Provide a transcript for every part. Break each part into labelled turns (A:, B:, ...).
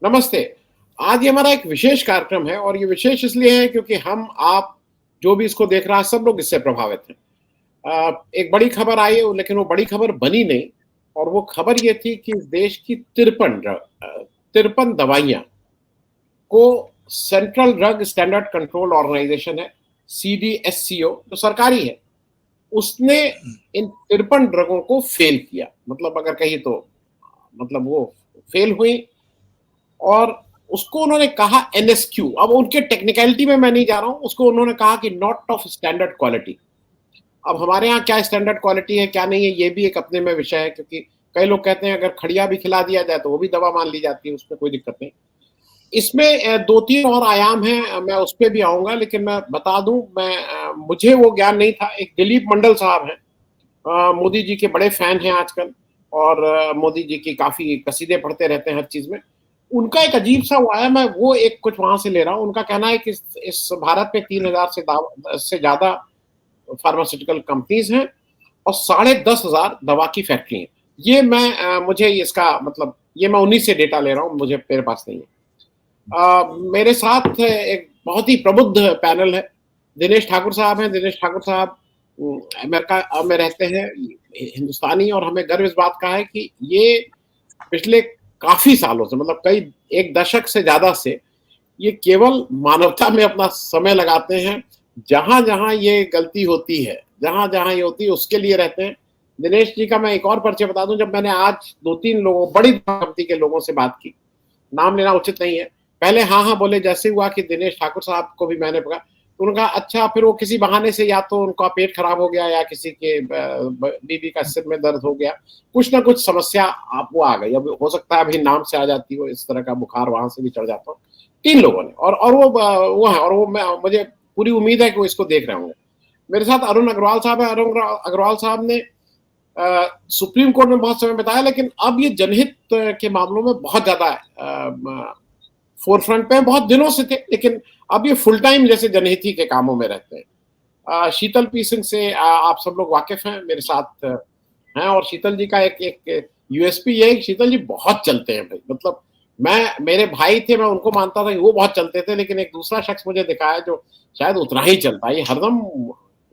A: नमस्ते। आज ये हमारा एक विशेष कार्यक्रम है और ये विशेष इसलिए है क्योंकि हम, आप जो भी इसको देख रहा है, सब लोग इससे प्रभावित हैं। एक बड़ी खबर आई है लेकिन वो बड़ी खबर बनी नहीं और वो खबर ये थी कि इस देश की 53 दवाइयाँ को central drug standard control organisation है, सीडीएससीओ, जो सरकारी है, उसने इन 53 ड्रगों को फेल किया। मतलब अगर कहीं तो मतलब वो फेल हुई और उसको उन्होंने कहा एनएसक्यू। अब उनके टेक्निकलिटी में मैं नहीं जा रहा हूँ, उसको उन्होंने कहा कि नॉट ऑफ स्टैंडर्ड क्वालिटी। अब हमारे यहाँ क्या स्टैंडर्ड क्वालिटी है क्या नहीं है ये भी एक अपने में विषय है, क्योंकि कई लोग कहते हैं अगर खड़िया भी खिला दिया जाए तो वो भी दवा मान ली जाती है, उसमें कोई दिक्कत नहीं। इसमें दो तीन और आयाम हैं, मैं उस पर भी आऊंगा, लेकिन मैं बता दूं, मुझे वो ज्ञान नहीं था। एक दिलीप मंडल साहब हैं, मोदी जी के बड़े फैन हैं आजकल और मोदी जी की काफी कसीदे पढ़ते रहते हैं हर चीज में। उनका एक अजीब सा हुआ है, मैं वो एक कुछ वहां से ले रहा हूँ। उनका कहना है कि इस भारत में 3,000 से ज्यादा फार्मास्यूटिकल कंपनीज हैं और 10,500 दवा की फैक्ट्री हैं। ये मुझे इसका मतलब ये मैं उन्हीं से डेटा ले रहा हूँ, मुझे मेरे पास नहीं है। मेरे साथ एक बहुत ही प्रबुद्ध पैनल है। दिनेश ठाकुर साहब हैं। दिनेश ठाकुर साहब अमेरिका में रहते हैं, हिंदुस्तानी, और हमें गर्व इस बात का है कि ये पिछले काफी सालों से, मतलब कई एक दशक से ज्यादा से, ये केवल मानवता में अपना समय लगाते हैं। जहां जहां ये गलती होती है, जहां जहां ये होती है, उसके लिए रहते हैं। दिनेश जी का मैं एक और परिचय बता दूं। जब मैंने आज दो तीन लोगों, बड़ी कंपनी के लोगों से बात की, नाम लेना उचित नहीं है, पहले हाँ हाँ बोले, जैसे हुआ कि दिनेश ठाकुर साहब को भी मैंने पकड़ा तो उनका अच्छा, फिर वो किसी बहाने से या तो उनका पेट खराब हो गया या किसी के बीबी का सिर में दर्द हो गया, कुछ ना कुछ समस्या आप वो आ गई। अब हो सकता है अभी नाम से आ जाती हो, इस तरह का बुखार वहां से भी चढ़ जाता हो। तीन लोगों ने, और वो है, और वो मुझे पूरी उम्मीद है कि वो इसको देख रहे होंगे। मेरे साथ अरुण अग्रवाल साहब है। अरुण अग्रवाल साहब ने सुप्रीम कोर्ट में बहुत समय बताया, लेकिन अब ये जनहित के मामलों में बहुत ज्यादा फोर फ्रंट पे बहुत दिनों से थे, लेकिन अब ये फुल टाइम जैसे जनहित के कामों में रहते हैं। शीतल पी सिंह से आप सब लोग वाकिफ हैं, मेरे साथ हैं। और शीतल जी का एक यूएसपी ये है कि शीतल जी बहुत चलते हैं भाई। मतलब मेरे भाई थे, मैं उनको मानता था कि वो बहुत चलते थे, लेकिन एक दूसरा शख्स मुझे दिखा है जो शायद उतना ही चलता है। ये हरदम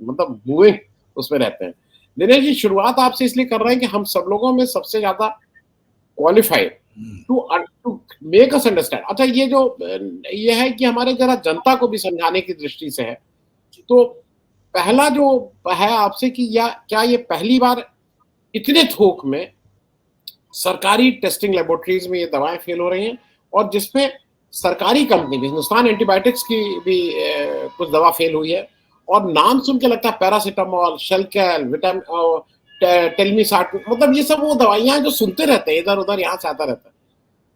A: मतलब मूविंग उसमें रहते हैं। दिनेश जी, शुरुआत आपसे इसलिए कर रहे हैं कि हम सब लोगों में सबसे ज्यादा qualified to make us understand. अच्छा, ये है कि हमारे जरा जनता को भी समझाने की दृष्टि से है। तो पहला जो है आपसे कि क्या ये पहली बार इतने थोक में सरकारी टेस्टिंग लेबोरेटरीज में ये दवाएं फेल हो रही हैं, और जिसमें सरकारी कंपनी भी, हिंदुस्तान एंटीबायोटिक्स की भी कुछ दवा फेल हुई है, और नाम सुन के लगता है पैरासीटामोल, शेलकैल, विटामिन, टेलमीसाट, मतलब ये सब वो दवाइयां जो सुनते रहते हैं इधर उधर, यहाँ से आता रहता है।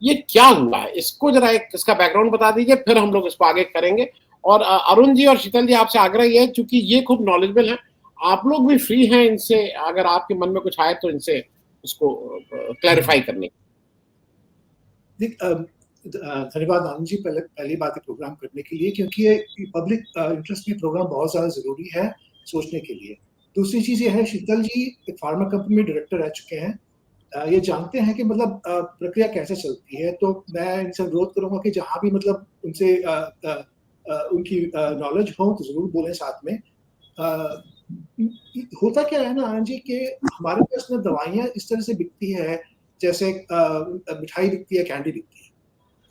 A: ये क्या हुआ है, इसको जरा एक इसका बैकग्राउंड बता दीजिए, फिर हम लोग इसको आगे करेंगे। और अरुण जी और शीतल जी, आपसे आग्रह ये है, चूंकि ये खूब नॉलेजेबल है, आप लोग भी फ्री हैं इनसे, अगर आपके मन में कुछ आए तो इनसे उसको क्लैरिफाई करने।
B: धन्यवाद आनंद जी, पहली बात है प्रोग्राम करने के लिए, क्योंकि ये पब्लिक इंटरेस्ट में प्रोग्राम बहुत ज्यादा जरूरी है सोचने के लिए। दूसरी चीज ये है, शीतल जी एक फार्मा कंपनी में डायरेक्टर रह चुके हैं, ये जानते हैं कि मतलब प्रक्रिया कैसे चलती है। तो मैं इनसे अनुरोध करूंगा कि जहां भी मतलब उनसे उनकी नॉलेज हो तो जरूर बोलें साथ में। होता क्या है ना आनंद जी, कि हमारे पास में दवाइयां इस तरह से बिकती है, जैसे मिठाई बिकती है, कैंडी बिकती है।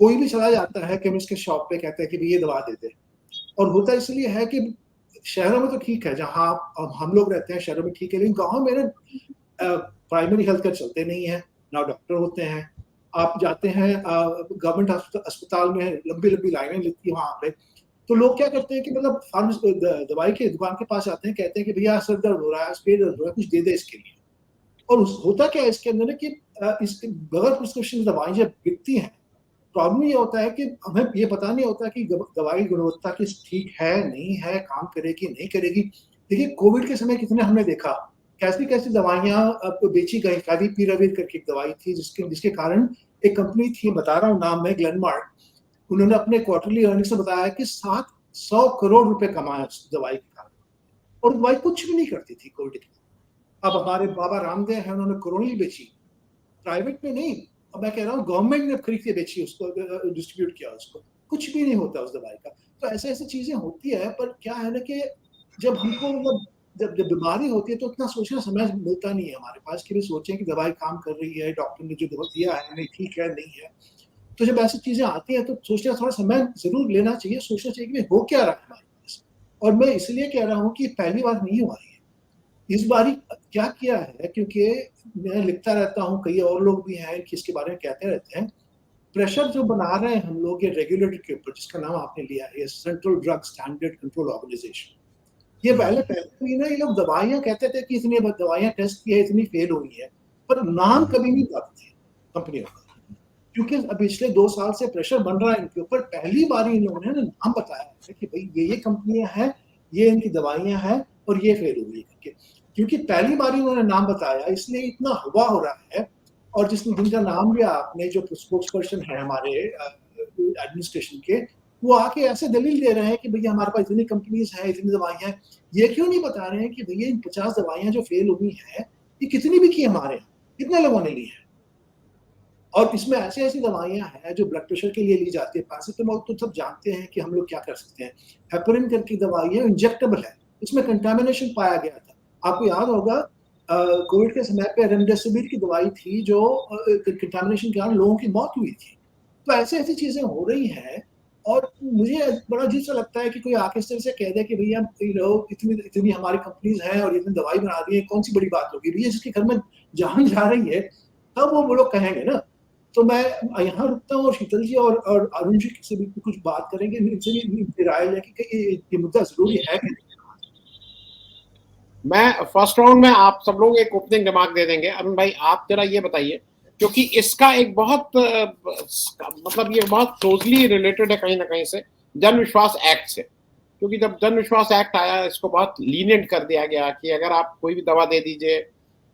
B: कोई भी चला जाता है केमिस्ट के शॉप पे, कहता है कि ये दवा दे दे। और होता इसलिए है कि शहरों में तो ठीक है, जहां हम लोग रहते हैं शहरों में ठीक है, लेकिन गाँव में ना प्राइमरी हेल्थ केयर चलते नहीं है, ना डॉक्टर होते हैं। आप जाते हैं गवर्नमेंट अस्पताल में, लंबी लंबी लाइनें लगती है वहां पे। तो लोग क्या करते हैं कि मतलब दवाई की दुकान के पास आते हैं, कहते हैं कि भैया सर दर्द हो रहा है, पेट दर्द हो रहा है, कुछ दे दे इसके लिए। और होता क्या है इसके अंदर कि इसके बगैर प्रिस्क्रिप्शन दवाई जब बिकती हैं, प्रॉब्लम ये होता है कि हमें ये पता नहीं होता कि दवाई गुणवत्ता की ठीक है नहीं है, काम करेगी नहीं करेगी। देखिए कोविड के समय कितने हमने देखा, कैसी कैसी दवाइयां बेची गई। फैविपिराविर करके एक दवाई थी जिसके कारण एक कंपनी थी, बता रहा हूँ नाम है, ग्लेनमार्क, उन्होंने अपने क्वार्टरली अर्निंग्स में बताया कि 700 करोड़ रुपए कमाया उस दवाई के कारण, और दवाई कुछ भी नहीं करती थी कोविड की। अब हमारे बाबा रामदेव हैं, उन्होंने कोरोनिल बेची, प्राइवेट में नहीं, और मैं कह रहा हूँ गवर्नमेंट ने खरीद के बेची उसको, डिस्ट्रीब्यूट किया उसको, कुछ भी नहीं होता उस दवाई का। तो ऐसे-ऐसे चीज़ें होती है, पर क्या है ना कि जब हमको मतलब जब बीमारी होती है तो इतना सोचने का समय मिलता नहीं है हमारे पास कि भी सोचें कि दवाई काम कर रही है, डॉक्टर ने जो दवा दिया है, नहीं ठीक है, नहीं है। तो जब ऐसी चीज़ें आती हैं तो सोचने का थोड़ा समय ज़रूर लेना चाहिए, सोचना चाहिए कि हो क्या रहा है हमारे पास। और मैं इसलिए कह रहा हूँ कि पहली बार नहीं हुआ है। इस बारी क्या किया है, क्योंकि मैं लिखता रहता हूँ, कई और लोग भी हैं कि इसके बारे में कहते रहते हैं। प्रेशर जो बना रहे हैं हम लोग ये रेगुलेटर के ऊपर, जिसका नाम आपने लिया है, ये central drug standard control organisation. ये पहले पहले भी ना ये लोग दवाइयाँ कहते थे कि इतनी दवाइयाँ टेस्ट की है, इतनी फेल हुई है, पर नाम कभी नहीं बताते थे कंपनियों का। क्योंकि अब पिछले 2 साल से प्रेशर बन रहा है इनके ऊपर, पहली बार इन लोगों ने ना नाम बताया है कि भई ये कंपनियाँ हैं, ये इनकी दवाइयाँ हैं और ये फेल हुई है करके। क्योंकि पहली बार इन्होंने नाम बताया, इसलिए इतना हवा हो रहा है। और जिनका नाम लिया आपने, जो स्पोक्स पर्सन है हमारे एडमिनिस्ट्रेशन के, वो आके ऐसे दलील दे रहे हैं कि भैया हमारे पास इतनी कंपनीज हैं, इतनी दवाइयाँ हैं। ये क्यों नहीं बता रहे हैं कि भैया इन 50 दवाइयाँ जो फेल हुई हैं, ये कितनी बिकी हमारे यहाँ, कितने लोगों ने ली है। और इसमें ऐसी-ऐसी दवाइयाँ हैं जो ब्लड प्रेशर के लिए ली जाती है। पैरासिटामोल तो सब जानते हैं कि हम लोग क्या कर सकते हैं। हेपरिन करके दवाई है, इंजेक्टेबल है, इसमें कंटामिनेशन पाया गया था। आपको याद होगा कोविड के समय पे रेमडेसिविर की दवाई थी जो कंटामिनेशन के कारण लोगों की मौत हुई थी। तो ऐसी-ऐसी चीज़ें हो रही हैं। और मुझे बड़ा अजीब-सा लगता है कि कोई आके इस तरह से कह दे कि भैया ये लो, इतनी इतनी हमारी कंपनीज़ हैं और इतनी दवाई बना रही है, कौन-सी बड़ी बात होगी? भैया जिसके घर में जान जा रही है, तब वो लोग कहेंगे ना। तो मैं यहाँ रुकता हूँ, और शीतल जी और अरुण जी से भी कुछ बात करेंगे, इनसे भी इनकी राय लें कि ये मुद्दा ज़रूरी है कि नहीं?
A: मैं फर्स्ट राउंड में आप सब लोग एक ओपनिंग रिमार्क दे देंगे। अरुण भाई आप जरा ये बताइए, क्योंकि इसका एक बहुत मतलब ये बहुत क्लोजली रिलेटेड है कहीं ना कहीं से जन विश्वास एक्ट से। क्योंकि जब जन विश्वास एक्ट आया, इसको बहुत लीनियंट कर दिया गया कि अगर आप कोई भी दवा दे दीजिए,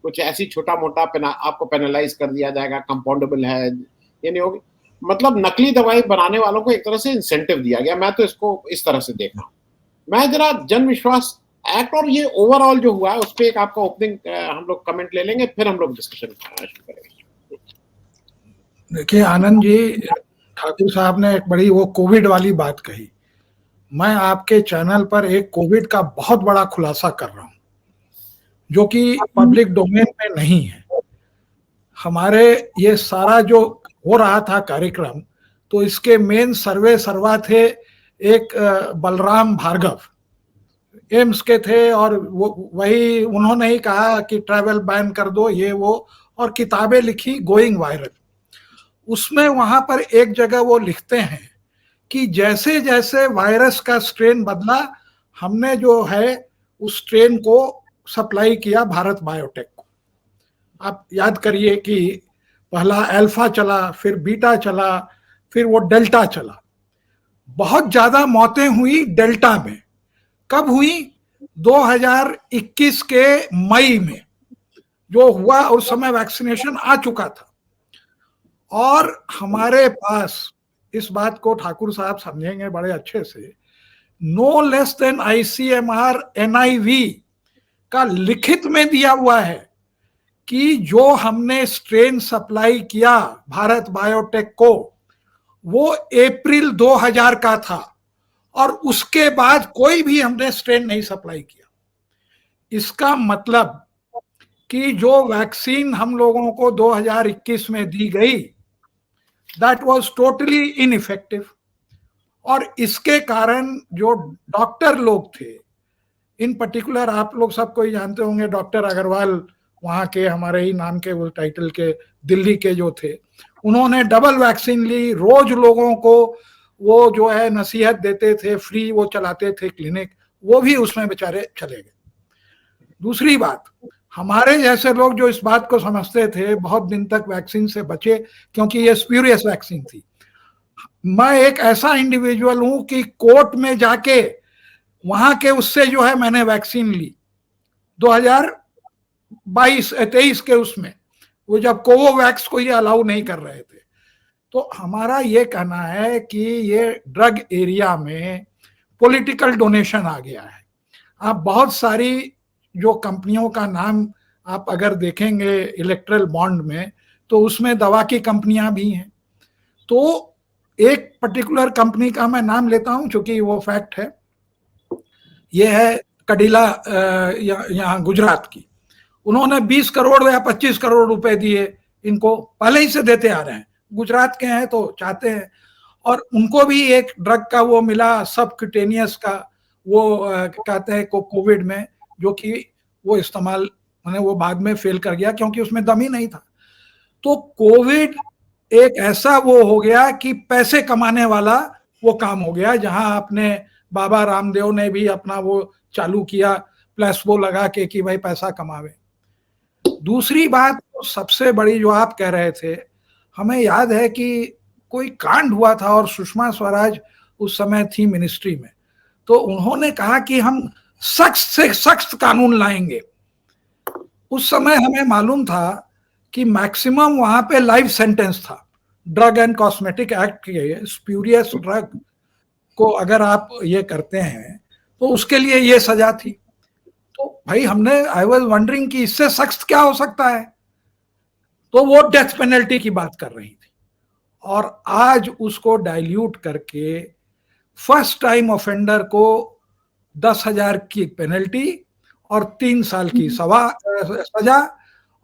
A: कुछ ऐसी छोटा मोटा आपको पेनलाइज कर दिया जाएगा, कंपाउंडेबल है, ये नहीं होगी। मतलब नकली दवाई बनाने वालों को एक तरह से इंसेंटिव दिया गया। मैं तो इसको इस तरह से देख रहा हूँ। मैं जरा जन विश्वास एक्ट और ये ओवरऑल जो हुआ है उस पर एक आपका ओपनिंग हम लोग कमेंट ले लेंगे, फिर हम लोग डिस्कशन शुरू करेंगे।
C: देखिए आनंद जी, ठाकुर साहब ने एक बड़ी वो कोविड वाली बात कही। मैं आपके चैनल पर एक कोविड का बहुत बड़ा खुलासा कर रहा हूं जो कि पब्लिक डोमेन में नहीं है। हमारे ये सारा जो हो रहा था कार्यक्रम, तो इसके मेन सर्वे सर्वा थे एक बलराम भार्गव, एम्स के थे, और वो वही उन्होंने ही कहा कि ट्रैवल बैन कर दो, ये वो, और किताबें लिखी गोइंग वायरल। उसमें वहां पर एक जगह वो लिखते हैं कि जैसे जैसे वायरस का स्ट्रेन बदला, हमने जो है उस स्ट्रेन को सप्लाई किया भारत बायोटेक को। आप याद करिए कि पहला अल्फा चला, फिर बीटा चला, फिर वो डेल्टा चला। बहुत ज्यादा मौतें हुई डेल्टा में। कब हुई? 2021 के मई में जो हुआ, उस समय वैक्सीनेशन आ चुका था। और हमारे पास, इस बात को ठाकुर साहब समझेंगे बड़े अच्छे से, no less than ICMR NIV का लिखित में दिया हुआ है कि जो हमने स्ट्रेन सप्लाई किया भारत बायोटेक को, वो अप्रैल 2000 का था, और उसके बाद कोई भी हमने स्ट्रेन नहीं सप्लाई किया। इसका मतलब कि जो वैक्सीन हम लोगों को 2021 में दी गई, दैट वाज टोटली इनइफेक्टिव। और इसके कारण जो डॉक्टर लोग थे, इन पर्टिकुलर आप लोग सबको ही जानते होंगे, डॉक्टर अग्रवाल वहाँ के हमारे ही नाम के वो टाइटल के दिल्ली के जो थे, उन्होंने डबल वैक्सीन ली। रोज लोगों को वो जो है नसीहत देते थे, फ्री वो चलाते थे क्लिनिक, वो भी उसमें बेचारे चले गए। दूसरी बात, हमारे जैसे लोग जो इस बात को समझते थे, बहुत दिन तक वैक्सीन से बचे क्योंकि ये स्प्यूरियस वैक्सीन थी। मैं एक ऐसा इंडिविजुअल हूं कि कोर्ट में जाके वहां के उससे जो है मैंने वैक्सीन ली 2022-23 के उसमें, वो जब कोवोवैक्स को ये अलाउ नहीं कर रहे थे। तो हमारा ये कहना है कि ये ड्रग एरिया में पॉलिटिकल डोनेशन आ गया है। आप बहुत सारी जो कंपनियों का नाम आप अगर देखेंगे इलेक्ट्रल बॉन्ड में, तो उसमें दवा की कंपनियां भी हैं। तो एक पर्टिकुलर कंपनी का मैं नाम लेता हूं क्योंकि वो फैक्ट है, ये है कडिला, यहाँ गुजरात की। उन्होंने 20 करोड़ या 25 करोड़ रुपए दिए, इनको पहले ही से देते आ रहे हैं, गुजरात के हैं तो चाहते हैं। और उनको भी एक ड्रग का वो मिला, सबक्यूटेनियस का, वो कहते हैं को कोविड में, जो कि वो इस्तेमाल मैंने वो बाद में फेल कर गया क्योंकि उसमें दम ही नहीं था। तो कोविड एक ऐसा वो हो गया कि पैसे कमाने वाला वो काम हो गया, जहां अपने बाबा रामदेव ने भी अपना वो चालू किया प्लेसबो लगा के कि भाई पैसा कमावे। दूसरी बात सबसे बड़ी जो आप कह रहे थे, हमें याद है कि कोई कांड हुआ था और सुषमा स्वराज उस समय थी मिनिस्ट्री में, तो उन्होंने कहा कि हम सख्त से सख्त कानून लाएंगे। उस समय हमें मालूम था कि मैक्सिमम वहां पे लाइफ सेंटेंस था। ड्रग एंड कॉस्मेटिक एक्ट के स्प्यूरियस ड्रग को अगर आप ये करते हैं तो उसके लिए ये सजा थी। तो भाई हमने आई वाज वंडरिंग कि इससे सख्त क्या हो सकता है, तो वो डेथ पेनल्टी की बात कर रही थी। और आज उसको डाइल्यूट करके फर्स्ट टाइम ऑफेंडर को 10,000 की पेनल्टी और 3 साल की सजा,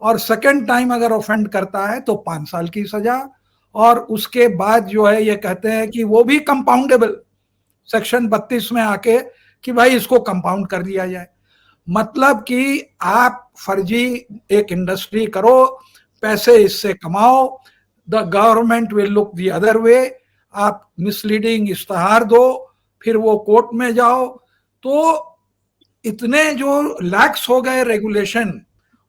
C: और सेकेंड टाइम अगर ऑफेंड करता है तो 5 साल की सजा, और उसके बाद जो है ये कहते हैं कि वो भी कंपाउंडेबल, सेक्शन 32 में आके कि भाई इसको कंपाउंड कर दिया जाए। मतलब कि आप फर्जी एक इंडस्ट्री करो, पैसे इससे कमाओ, the government will look the other way, आप मिसलीडिंग इश्तहार दो, फिर वो कोर्ट में जाओ। तो इतने जो लैक्स हो गए रेगुलेशन,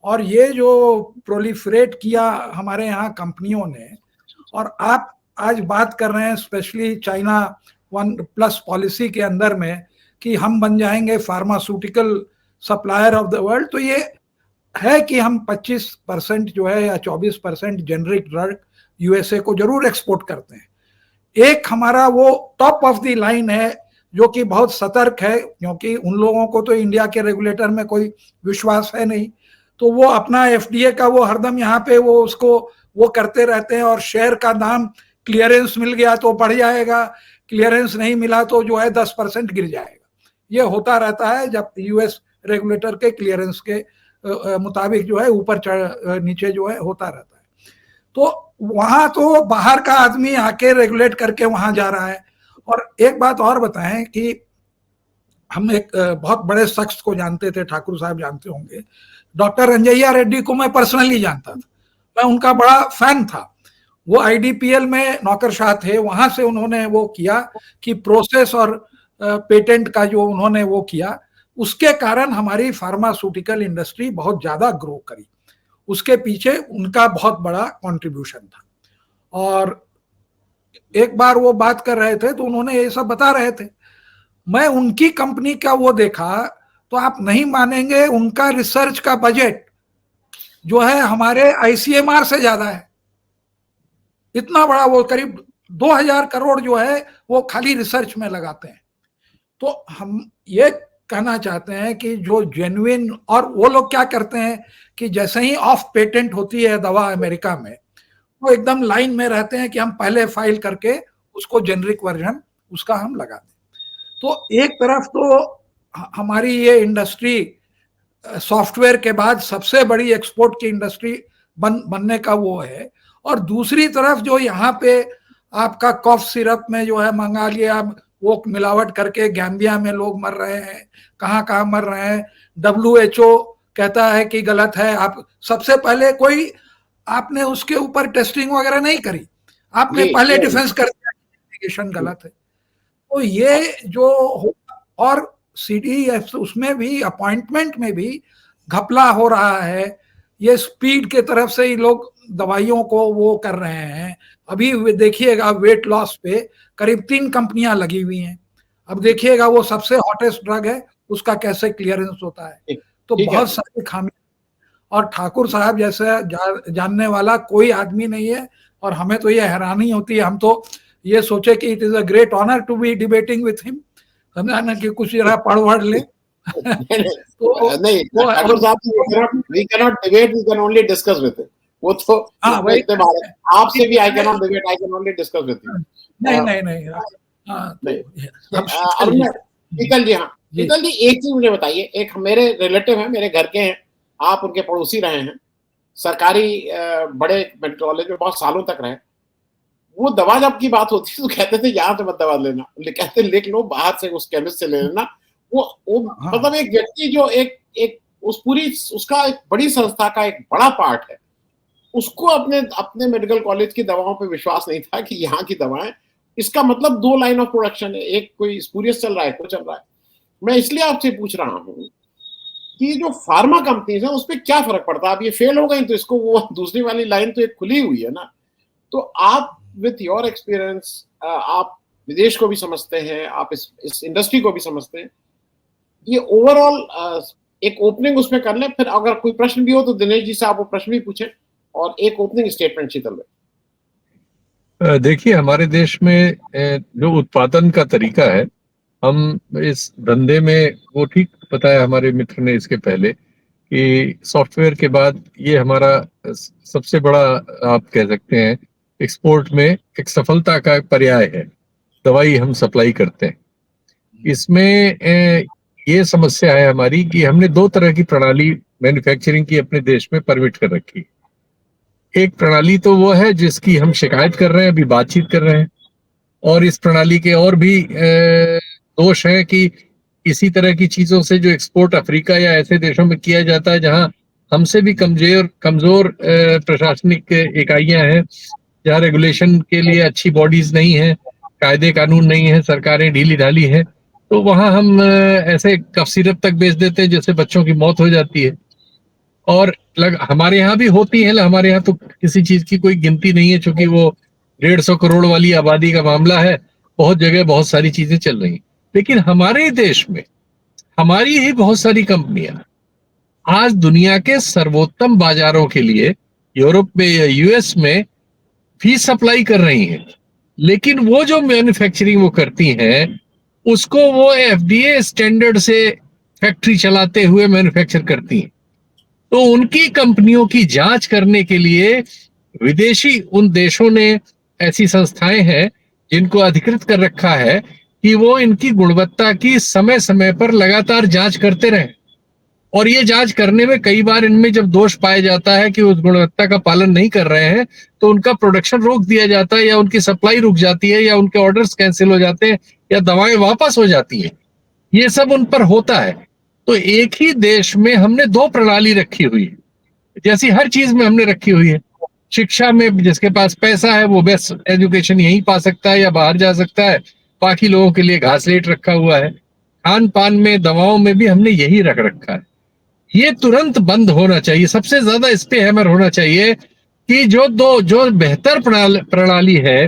C: और ये जो प्रोलिफरेट किया हमारे यहाँ कंपनियों ने, और आप आज बात कर रहे हैं स्पेशली चाइना 1+ पॉलिसी के अंदर में कि हम बन जाएंगे pharmaceutical supplier of the world, तो ये है कि हम 25% जो है या 24% जेनरिक ड्रग यूएसए को जरूर एक्सपोर्ट करते हैं। एक हमारा वो टॉप ऑफ द लाइन है जो कि बहुत सतर्क है, क्योंकि उन लोगों को तो इंडिया के रेगुलेटर में कोई विश्वास है नहीं, तो वो अपना एफडीए का वो हरदम यहाँ पे वो उसको वो करते रहते हैं, और शेयर का दाम क्लियरेंस मिल गया तो बढ़ जाएगा, क्लियरेंस नहीं मिला तो जो है 10% गिर जाएगा। ये होता रहता है जब यूएस रेगुलेटर के क्लियरेंस के मुताबिक जो है ऊपर नीचे जो है होता रहता है। तो वहां तो बाहर का आदमी आके रेगुलेट करके वहां जा रहा है। और एक बात और बताएं कि हम एक बहुत बड़े शख्स को जानते थे, ठाकुर साहब जानते होंगे, डॉक्टर रंजैया रेड्डी को मैं पर्सनली जानता था, मैं उनका बड़ा फैन था। वो आईडीपीएल में नौकरशाह थे, वहां से उन्होंने वो किया कि प्रोसेस और पेटेंट का जो उन्होंने वो किया, उसके कारण हमारी फार्मास्यूटिकल इंडस्ट्री बहुत ज्यादा ग्रो करी। उसके पीछे उनका बहुत बड़ा कंट्रीब्यूशन था। और एक बार वो बात कर रहे थे तो उन्होंने ये सब बता रहे थे, मैं उनकी कंपनी का वो देखा तो आप नहीं मानेंगे, उनका रिसर्च का बजट जो है हमारे आईसीएमआर से ज्यादा है। इतना बड़ा वो करीब 2000 करोड़ जो है वो खाली रिसर्च में लगाते हैं। तो हम ये कहना चाहते हैं कि जो जेन्युइन, और वो लोग क्या करते हैं कि जैसे ही ऑफ पेटेंट होती है दवा अमेरिका में, वो एकदम लाइन में रहते हैं कि हम पहले फाइल करके उसको जेनरिक वर्जन उसका हम लगा दें। तो एक तरफ तो हमारी ये इंडस्ट्री सॉफ्टवेयर के बाद सबसे बड़ी एक्सपोर्ट की इंडस्ट्री बनने का वो है, और दूसरी तरफ जो यहाँ पे आपका कॉफ सिरप में जो है मंगा लिया, वो मिलावट करके गैम्बिया में लोग मर रहे हैं, कहाँ कहाँ मर रहे हैं। WHO कहता है कि गलत है। आप सबसे पहले कोई आपने उसके ऊपर टेस्टिंग वगैरह नहीं करी, आपने पहले डिफेंस कर दिया एप्लीकेशन गलत है। तो ये जो, और CDF उसमें भी अपॉइंटमेंट में भी घपला हो रहा है। ये स्पीड के तरफ से ही लोग दवाइयों को वो कर रहे हैं। अभी देखिएगा वेट लॉस पे करीब 3 कंपनियां लगी हुई हैं। अब देखिएगा वो सबसे हॉटेस्ट ड्रग है, उसका कैसे क्लियरेंस होता है। तो बहुत सारी खामी, और ठाकुर साहब जैसे जानने वाला कोई आदमी नहीं है। और हमें तो ये हैरानी होती है, हम तो ये सोचे कि it is a great honour to be debating with him, समझा ना, कि कुछ जरा पढ़ ले।
A: तो नहीं ठाकुर साहब, we cannot debate, we can only discuss with him. वो तो
C: हाँ वही
A: इतने बार आपसे भी I can not debate, I can only discuss with you.
C: नहीं हाँ तो हम शीतल जी
A: शीतल जी, हाँ शीतल जी एक चीज मुझे बताइए, एक मेरे रिलेटिव हैं, मेरे घर के हैं, आप उनके पड़ोसी रहे हैं, सरकारी बड़े मेडिकल कॉलेज में बहुत सालों तक रहे, वो दवा जब की बात होती है तो कहते थे यहाँ से मत दवा लेना, कहते लिख लो बाहर से उस केमिस्ट से ले लेना। वो मतलब एक व्यक्ति जो एक उस पूरी उसका एक बड़ी संस्था का एक बड़ा पार्ट है, उसको अपने मेडिकल कॉलेज की दवाओं पे विश्वास नहीं था कि यहाँ की दवाएं, इसका मतलब दो लाइन ऑफ प्रोडक्शन है, एक कोई स्पूरियस चल रहा है, कोई चल रहा है। मैं इसलिए आपसे पूछ रहा हूँ कि जो फार्मा कंपनीज है उस पर क्या फर्क पड़ता है? अब ये फेल हो गई तो इसको वो दूसरी वाली लाइन तो एक खुली हुई है ना। तो आप विथ योर एक्सपीरियंस, आप विदेश को भी समझते हैं, आप इस इंडस्ट्री को भी समझते हैं, ये ओवरऑल एक ओपनिंग उसमें कर लें, फिर अगर कोई प्रश्न भी हो तो दिनेश जी से आप वो प्रश्न भी पूछें, और एक ओपनिंग स्टेटमेंट शीतल में।
D: देखिए, हमारे देश में जो उत्पादन का तरीका है, हम इस धंधे में, वो ठीक बताया हमारे मित्र ने इसके पहले कि सॉफ्टवेयर के बाद ये हमारा सबसे बड़ा, आप कह सकते हैं, एक्सपोर्ट में एक सफलता का पर्याय है। दवाई हम सप्लाई करते हैं। इसमें ये समस्या है हमारी कि हमने दो तरह की प्रणाली मैन्युफैक्चरिंग की अपने देश में परमिट कर रखी। एक प्रणाली तो वो है जिसकी हम शिकायत कर रहे हैं, अभी बातचीत कर रहे हैं, और इस प्रणाली के और भी दोष हैं कि इसी तरह की चीजों से जो एक्सपोर्ट अफ्रीका या ऐसे देशों में किया जाता है जहां हमसे भी कमजोर प्रशासनिक इकाइयां हैं, जहां रेगुलेशन के लिए अच्छी बॉडीज नहीं है, कायदे कानून नहीं है, सरकारें ढीली ढाली है, तो वहां हम ऐसे कफ सिरप तक बेच देते हैं जिससे बच्चों की मौत हो जाती है। और हमारे यहाँ भी होती है, हमारे यहाँ तो किसी चीज की कोई गिनती नहीं है, क्योंकि वो 150 करोड़ वाली आबादी का मामला है, बहुत जगह बहुत सारी चीजें चल रही। लेकिन हमारे देश में हमारी ही बहुत सारी कंपनियां आज दुनिया के सर्वोत्तम बाजारों के लिए यूरोप में या यूएस में भी सप्लाई कर रही हैं, लेकिन वो जो मैन्युफैक्चरिंग वो करती हैं उसको वो एफडीए स्टैंडर्ड से फैक्ट्री चलाते हुए मैन्युफैक्चर करती हैं। तो उनकी कंपनियों की जांच करने के लिए विदेशी उन देशों ने ऐसी संस्थाएं हैं जिनको अधिकृत कर रखा है कि वो इनकी गुणवत्ता की समय समय पर लगातार जांच करते रहें। और ये जांच करने में कई बार इनमें जब दोष पाया जाता है कि उस गुणवत्ता का पालन नहीं कर रहे हैं, तो उनका प्रोडक्शन रोक दिया जाता है, या उनकी सप्लाई रुक जाती है, या उनके ऑर्डर्स कैंसिल हो जाते हैं, या दवाएं वापस हो जाती हैं। ये सब उन पर होता है। तो एक ही देश में हमने दो प्रणाली रखी हुई है, जैसी हर चीज में हमने रखी हुई है। शिक्षा में जिसके पास पैसा है वो बेस्ट एजुकेशन यहीं पा सकता है या बाहर जा सकता है, बाकी लोगों के लिए घासलेट रखा हुआ है। खान पान में, दवाओं में भी हमने यही रख रखा है। ये तुरंत बंद होना चाहिए। सबसे ज्यादा इस पे हैमर होना चाहिए कि जो बेहतर प्रणाली है,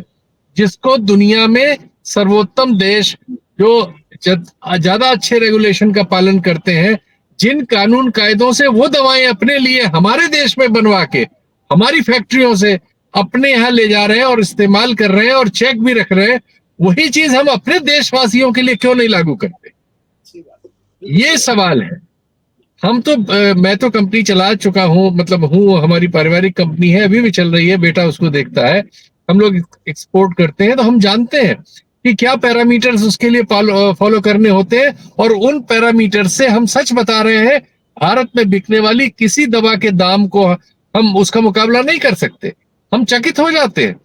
D: जिसको दुनिया में सर्वोत्तम देश जो ज्यादा अच्छे रेगुलेशन का पालन करते हैं, जिन कानून कायदों से वो दवाएं अपने लिए हमारे देश में बनवा के हमारी फैक्ट्रियों से अपने यहाँ ले जा रहे हैं और इस्तेमाल कर रहे हैं और चेक भी रख रहे हैं, वही चीज हम अपने देशवासियों के लिए क्यों नहीं लागू करते? ये सवाल है। हम तो मैं तो कंपनी चला चुका हूं, मतलब हूं, हमारी पारिवारिक कंपनी है, अभी भी चल रही है, बेटा उसको देखता है। हम लोग एक्सपोर्ट करते हैं, तो हम जानते हैं कि क्या पैरामीटर्स उसके लिए फॉलो करने होते हैं, और उन पैरामीटर से हम सच बता रहे हैं, भारत में बिकने वाली किसी दवा के दाम को हम उसका मुकाबला नहीं कर सकते। हम चकित हो जाते हैं,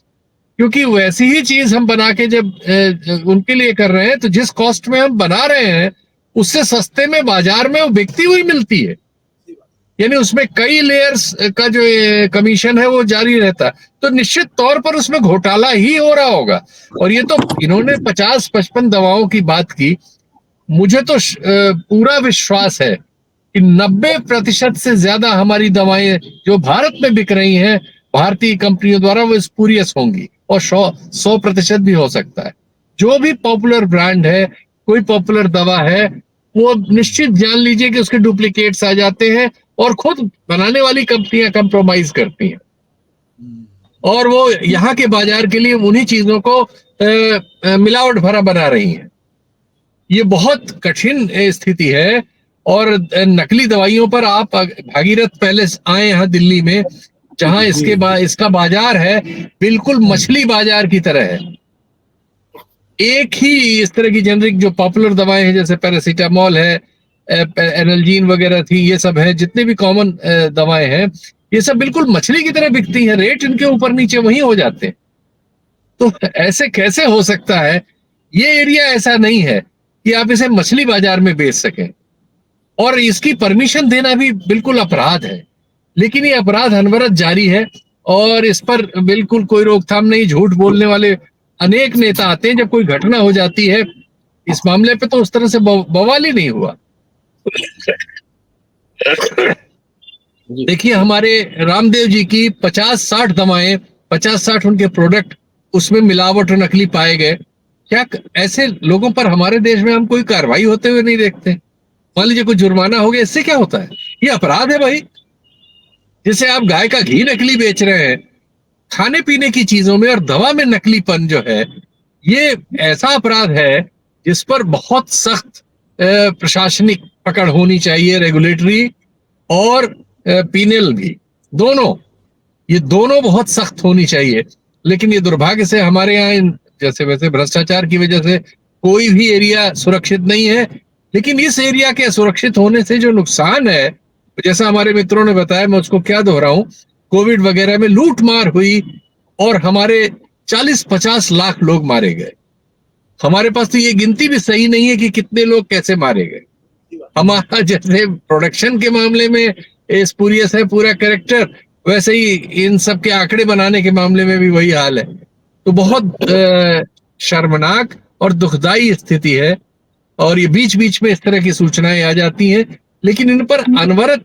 D: क्योंकि वैसी ही चीज हम बना के जब उनके लिए कर रहे हैं, तो जिस कॉस्ट में हम बना रहे हैं उससे सस्ते में बाजार में वो बिकती हुई मिलती है। यानी उसमें कई लेयर्स का जो कमीशन है वो जारी रहता है, तो निश्चित तौर पर उसमें घोटाला ही हो रहा होगा। और ये तो इन्होंने 50-55 दवाओं की बात की, मुझे तो पूरा विश्वास है कि 90% से ज्यादा हमारी दवाएं जो भारत में बिक रही हैं भारतीय कंपनियों द्वारा वो स्पूरियस होंगी, और 100% भी हो सकता है। जो भी पॉपुलर ब्रांड है, कोई पॉपुलर दवा है, वो निश्चित जान लीजिए कि उसके डुप्लीकेट्स आ जाते हैं, और खुद बनाने वाली कंपनियां कंप्रोमाइज करती हैं, और वो यहाँ के बाजार के लिए उन्हीं चीजों को मिलावट भरा बना रही हैं। ये बहुत कठिन स्थिति है। और नकली दवाइयों पर आप भागीरथ पहले आए यहाँ दिल्ली में, जहां इसका बाजार है बिल्कुल मछली बाजार की तरह है। एक ही इस तरह की जेनरिक जो पॉपुलर दवाएं हैं जैसे पैरासीटामोल है, एनाल्जीन वगैरह थी, ये सब है, जितने भी कॉमन दवाएं हैं ये सब बिल्कुल मछली की तरह बिकती हैं, रेट इनके ऊपर नीचे वहीं हो जाते हैं। तो ऐसे कैसे हो सकता है? ये एरिया ऐसा नहीं है कि आप इसे मछली बाजार में बेच सकें, और इसकी परमिशन देना भी बिल्कुल अपराध है। लेकिन ये अपराध अनवरत जारी है और इस पर बिल्कुल कोई रोकथाम नहीं। झूठ बोलने वाले अनेक नेता आते हैं, जब कोई घटना हो जाती है इस मामले पे तो उस तरह से बवाल ही नहीं हुआ। देखिए, हमारे रामदेव जी की 50-60 दवाएं, 50-60 उनके प्रोडक्ट, उसमें मिलावट और नकली पाए गए। क्या ऐसे लोगों पर हमारे देश में हम कोई कार्रवाई होते हुए नहीं देखते? मान लीजिए कोई जुर्माना हो गया, इससे क्या होता है? ये अपराध है भाई। जैसे आप गाय का घी नकली बेच रहे हैं, खाने पीने की चीजों में और दवा में नकलीपन जो है, ये ऐसा अपराध है जिस पर बहुत सख्त प्रशासनिक पकड़ होनी चाहिए, रेगुलेटरी और पीनल भी, दोनों, ये दोनों बहुत सख्त होनी चाहिए। लेकिन ये दुर्भाग्य से हमारे यहाँ जैसे वैसे भ्रष्टाचार की वजह से कोई भी एरिया सुरक्षित नहीं है। लेकिन इस एरिया के सुरक्षित होने से जो नुकसान है, जैसा हमारे मित्रों ने बताया, मैं उसको क्या दोहराऊं, कोविड वगैरह में लूट मार हुई और हमारे 40-50 लाख लोग मारे गए। हमारे पास तो ये गिनती भी सही नहीं है कि कितने लोग कैसे मारे गए। हमारा जैसे प्रोडक्शन के मामले में स्पूरियस है पूरा कैरेक्टर, वैसे ही इन सब के आंकड़े बनाने के मामले में भी वही हाल है। तो बहुत शर्मनाक और दुखदाई स्थिति है, और ये बीच बीच में इस तरह की सूचनाएं आ जाती हैं। लेकिन इन पर अनवरत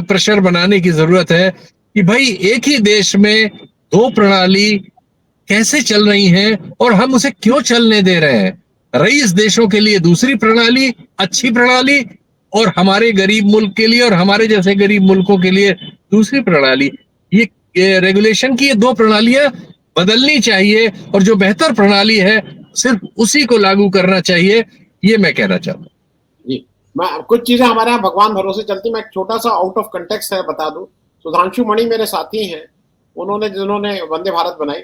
D: प्रेशर बनाने की जरूरत है कि भाई एक ही देश में दो प्रणाली कैसे चल रही हैं और हम उसे क्यों चलने दे रहे हैं। रईस देशों के लिए दूसरी प्रणाली, अच्छी प्रणाली, और हमारे गरीब मुल्क के लिए और हमारे जैसे गरीब मुल्कों के लिए दूसरी प्रणाली। ये रेगुलेशन की ये दो प्रणालियां बदलनी चाहिए, और जो बेहतर प्रणाली है सिर्फ उसी को लागू करना चाहिए, ये मैं कहना चाहता हूँ।
A: जी, मैं कुछ चीजें हमारे यहाँ भगवान भरोसे चलती, मैं एक छोटा सा आउट ऑफ कंटेक्स्ट है बता दूं। सुधांशु मणि मेरे साथी हैं, उन्होंने जिन्होंने वंदे भारत बनाई,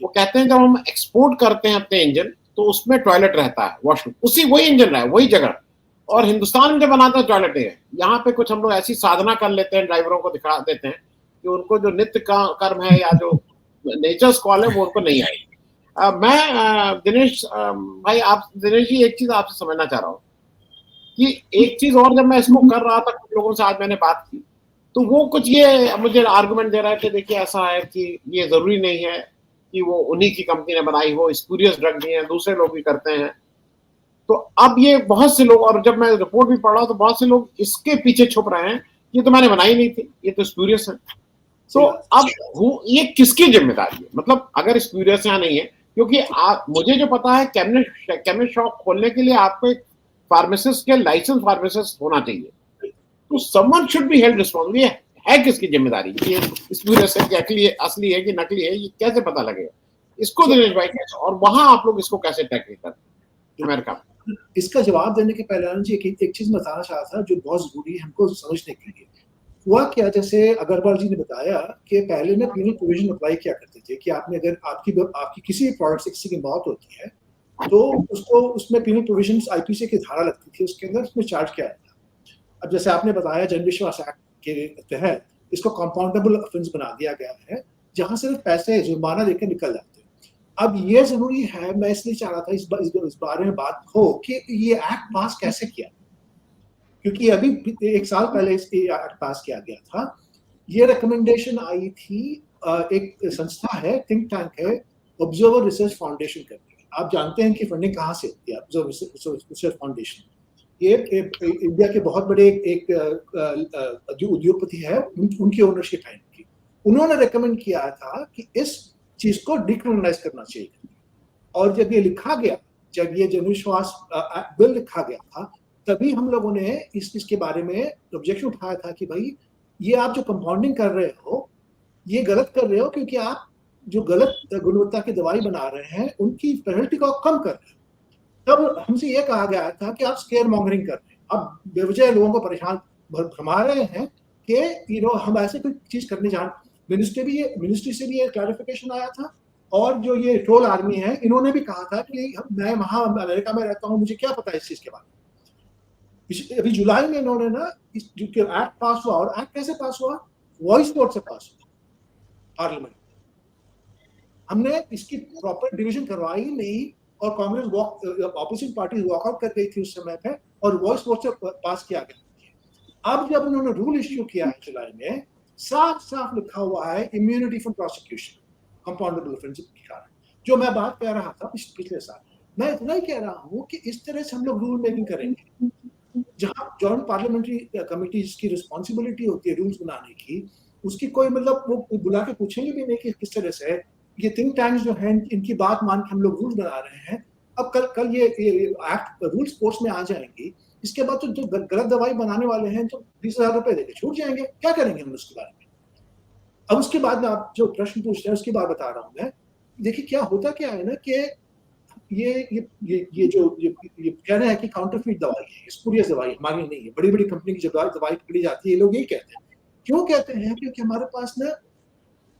A: वो कहते हैं जब हम एक्सपोर्ट करते हैं अपने इंजन तो उसमें टॉयलेट रहता है, वॉशरूम, उसी वही इंजन रहा है वही जगह, और हिंदुस्तान में जब बनाते हैं टॉयलेट है। यहाँ पे कुछ हम लोग ऐसी साधना कर लेते हैं, ड्राइवरों को दिखा देते हैं कि उनको जो नित्य का कर्म है या जो नेचर्स कॉल है वो उनको नहीं आएगी। मैं दिनेश भाई, आप दिनेश जी, एक चीज आपसे समझना चाह रहा हूँ कि एक चीज और, जब मैं इसको कर रहा था कुछ लोगों से आज मैंने बात की, तो वो कुछ ये मुझे आर्गुमेंट दे रहे थे, देखिए ऐसा है कि ये जरूरी नहीं है कि वो उन्हीं की कंपनी ने बनाई हो, स्पूरियस ड्रग भी हैं, दूसरे लोग भी करते हैं। तो अब ये बहुत से लोग, और जब मैं रिपोर्ट भी पढ़ रहा हूँ तो बहुत से लोग इसके पीछे छुप रहे हैं, ये तो मैंने बनाई नहीं थी, ये तो स्पूरियस है। तो अब ये किसकी जिम्मेदारी है? मतलब अगर स्पूरियस यहाँ नहीं है, क्योंकि मुझे जो पता है केमिस्ट शॉप खोलने के लिए आपको एक फार्मासिस्ट के लाइसेंस फार्मासिस्ट होना चाहिए, तो someone should be held responsible. है किसकी जिम्मेदारी कि स्पूरियस है कि असली है कि नकली है, ये कैसे पता लगेगा? इसको दिनेश भाई कैसे, और वहां आप लोग इसको कैसे टैकल करते हैं?
B: इसका जवाब देने के पहले जी एक चीज बताना चाह था जो बहुत जरूरी है हमको समझने के लिए। हुआ क्या, जैसे अग्रवाल जी ने बताया कि पहले में पीनल प्रोविजन अप्लाई किया करते थे कि आपने अगर आपकी किसी भी प्रोडक्ट से किसी की मौत होती है तो उसको उसमें पीनल प्रोविजन आईपीसी की धारा लगती थी, उसके अंदर उसमें चार्ज किया जाता। अब जैसे आपने बताया जन विश्वास एक्ट के तहत इसको कंपाउंडेबल ऑफेंस बना दिया गया है, जहां सिर्फ पैसे जुर्माना देकर निकल जाते हैं। अब ये जरूरी है, मैं इसलिए चाह रहा था इस बारे में बात हो कि ये एक्ट पास कैसे किया, क्योंकि अभी 1 साल पहले इस एक्ट पास किया गया था। ये रिकमेंडेशन आई थी, एक संस्था है, थिंक टैंक है, ऑब्जर्वर रिसर्च फाउंडेशन करके। आप जानते हैं कि फंडिंग कहाँ से होती है ऑब्जर्वर रिसर्च फाउंडेशन। ये इंडिया के बहुत बड़े एक जो उद्योगपति है उनकी ओनरशिप है इनकी। उन्होंने रेकमेंड किया था कि इस चीज को डिक्रिमिनलाइज करना चाहिए, और जब ये लिखा गया, जब ये जनविश्वास बिल लिखा गया था, तभी हम लोगों ने इस चीज के बारे में ऑब्जेक्शन उठाया था कि भाई ये आप जो कंपाउंडिंग कर रहे हो ये गलत कर रहे हो, क्योंकि आप जो गलत गुणवत्ता की दवाई बना रहे हैं उनकी पेनल्टी को कम कर रहे हो। तब हमसे ये कहा गया था कि आप स्केयर मॉन्गरिंग कर रहे हैं, अब बेवजह लोगों को परेशान भरमा रहे हैं कि हम ऐसे कोई चीज करने मिनिस्ट्री से भी ये क्लैरिफिकेशन आया था, और जो ये ट्रोल आर्मी है इन्होंने भी कहा था कि मैं वहां अमेरिका में रहता हूं, मुझे क्या पता है इस चीज के बारे में। अभी जुलाई में इन्होंने ना जो एक्ट पास हुआ, और एक्ट कैसे पास हुआ, वॉइस वोट से पास हुआ पार्लियामेंट। हमने इसकी प्रॉपर डिवीजन करवाई नहीं, और कांग्रेस ऑपोजिशन पार्टी वॉकआउट कर गई थी उस समय पे, और वॉइस वोट से पास किया गया। अब जब उन्होंने रूल इश्यू किया है जुलाई में, साफ साफ लिखा हुआ है immunity from prosecution, compoundable offence के कारण। जो मैं बात कह रहा था पिछले साल, मैं इतना ही कह रहा हूँ कि इस तरह से हम लोग रूल मेकिंग करेंगे, जहां जॉइंट पार्लियामेंट्री कमिटीज की रिस्पॉन्सिबिलिटी होती है रूल्स बनाने की, उसकी कोई मतलब वो बुला के पूछेंगे भी नहीं कि किस तरह से ये थिंक टैंक्स जो हैं इनकी बात मान के हम लोग रूल्स बना रहे हैं। अब कल ये एक्ट रूल्स फोर्स में आ जाएंगी, इसके बाद तो जो गलत दवाई बनाने वाले हैं तो 20,000 रुपए देके छूट जाएंगे। क्या करेंगे हम उसके बारे में? अब उसके बाद में आप जो प्रश्न पूछते हैं उसकी बात बता रहा हूँ मैं। देखिए क्या होता क्या है ना कि ये जो कह रहे हैं कि काउंटरफीट दवाई है, स्पूरियस दवाई हमारी नहीं है, बड़ी बड़ी कंपनी की जब दवाई पकड़ी जाती है ये लोग यही कहते हैं। क्यों कहते हैं? क्योंकि हमारे पास ना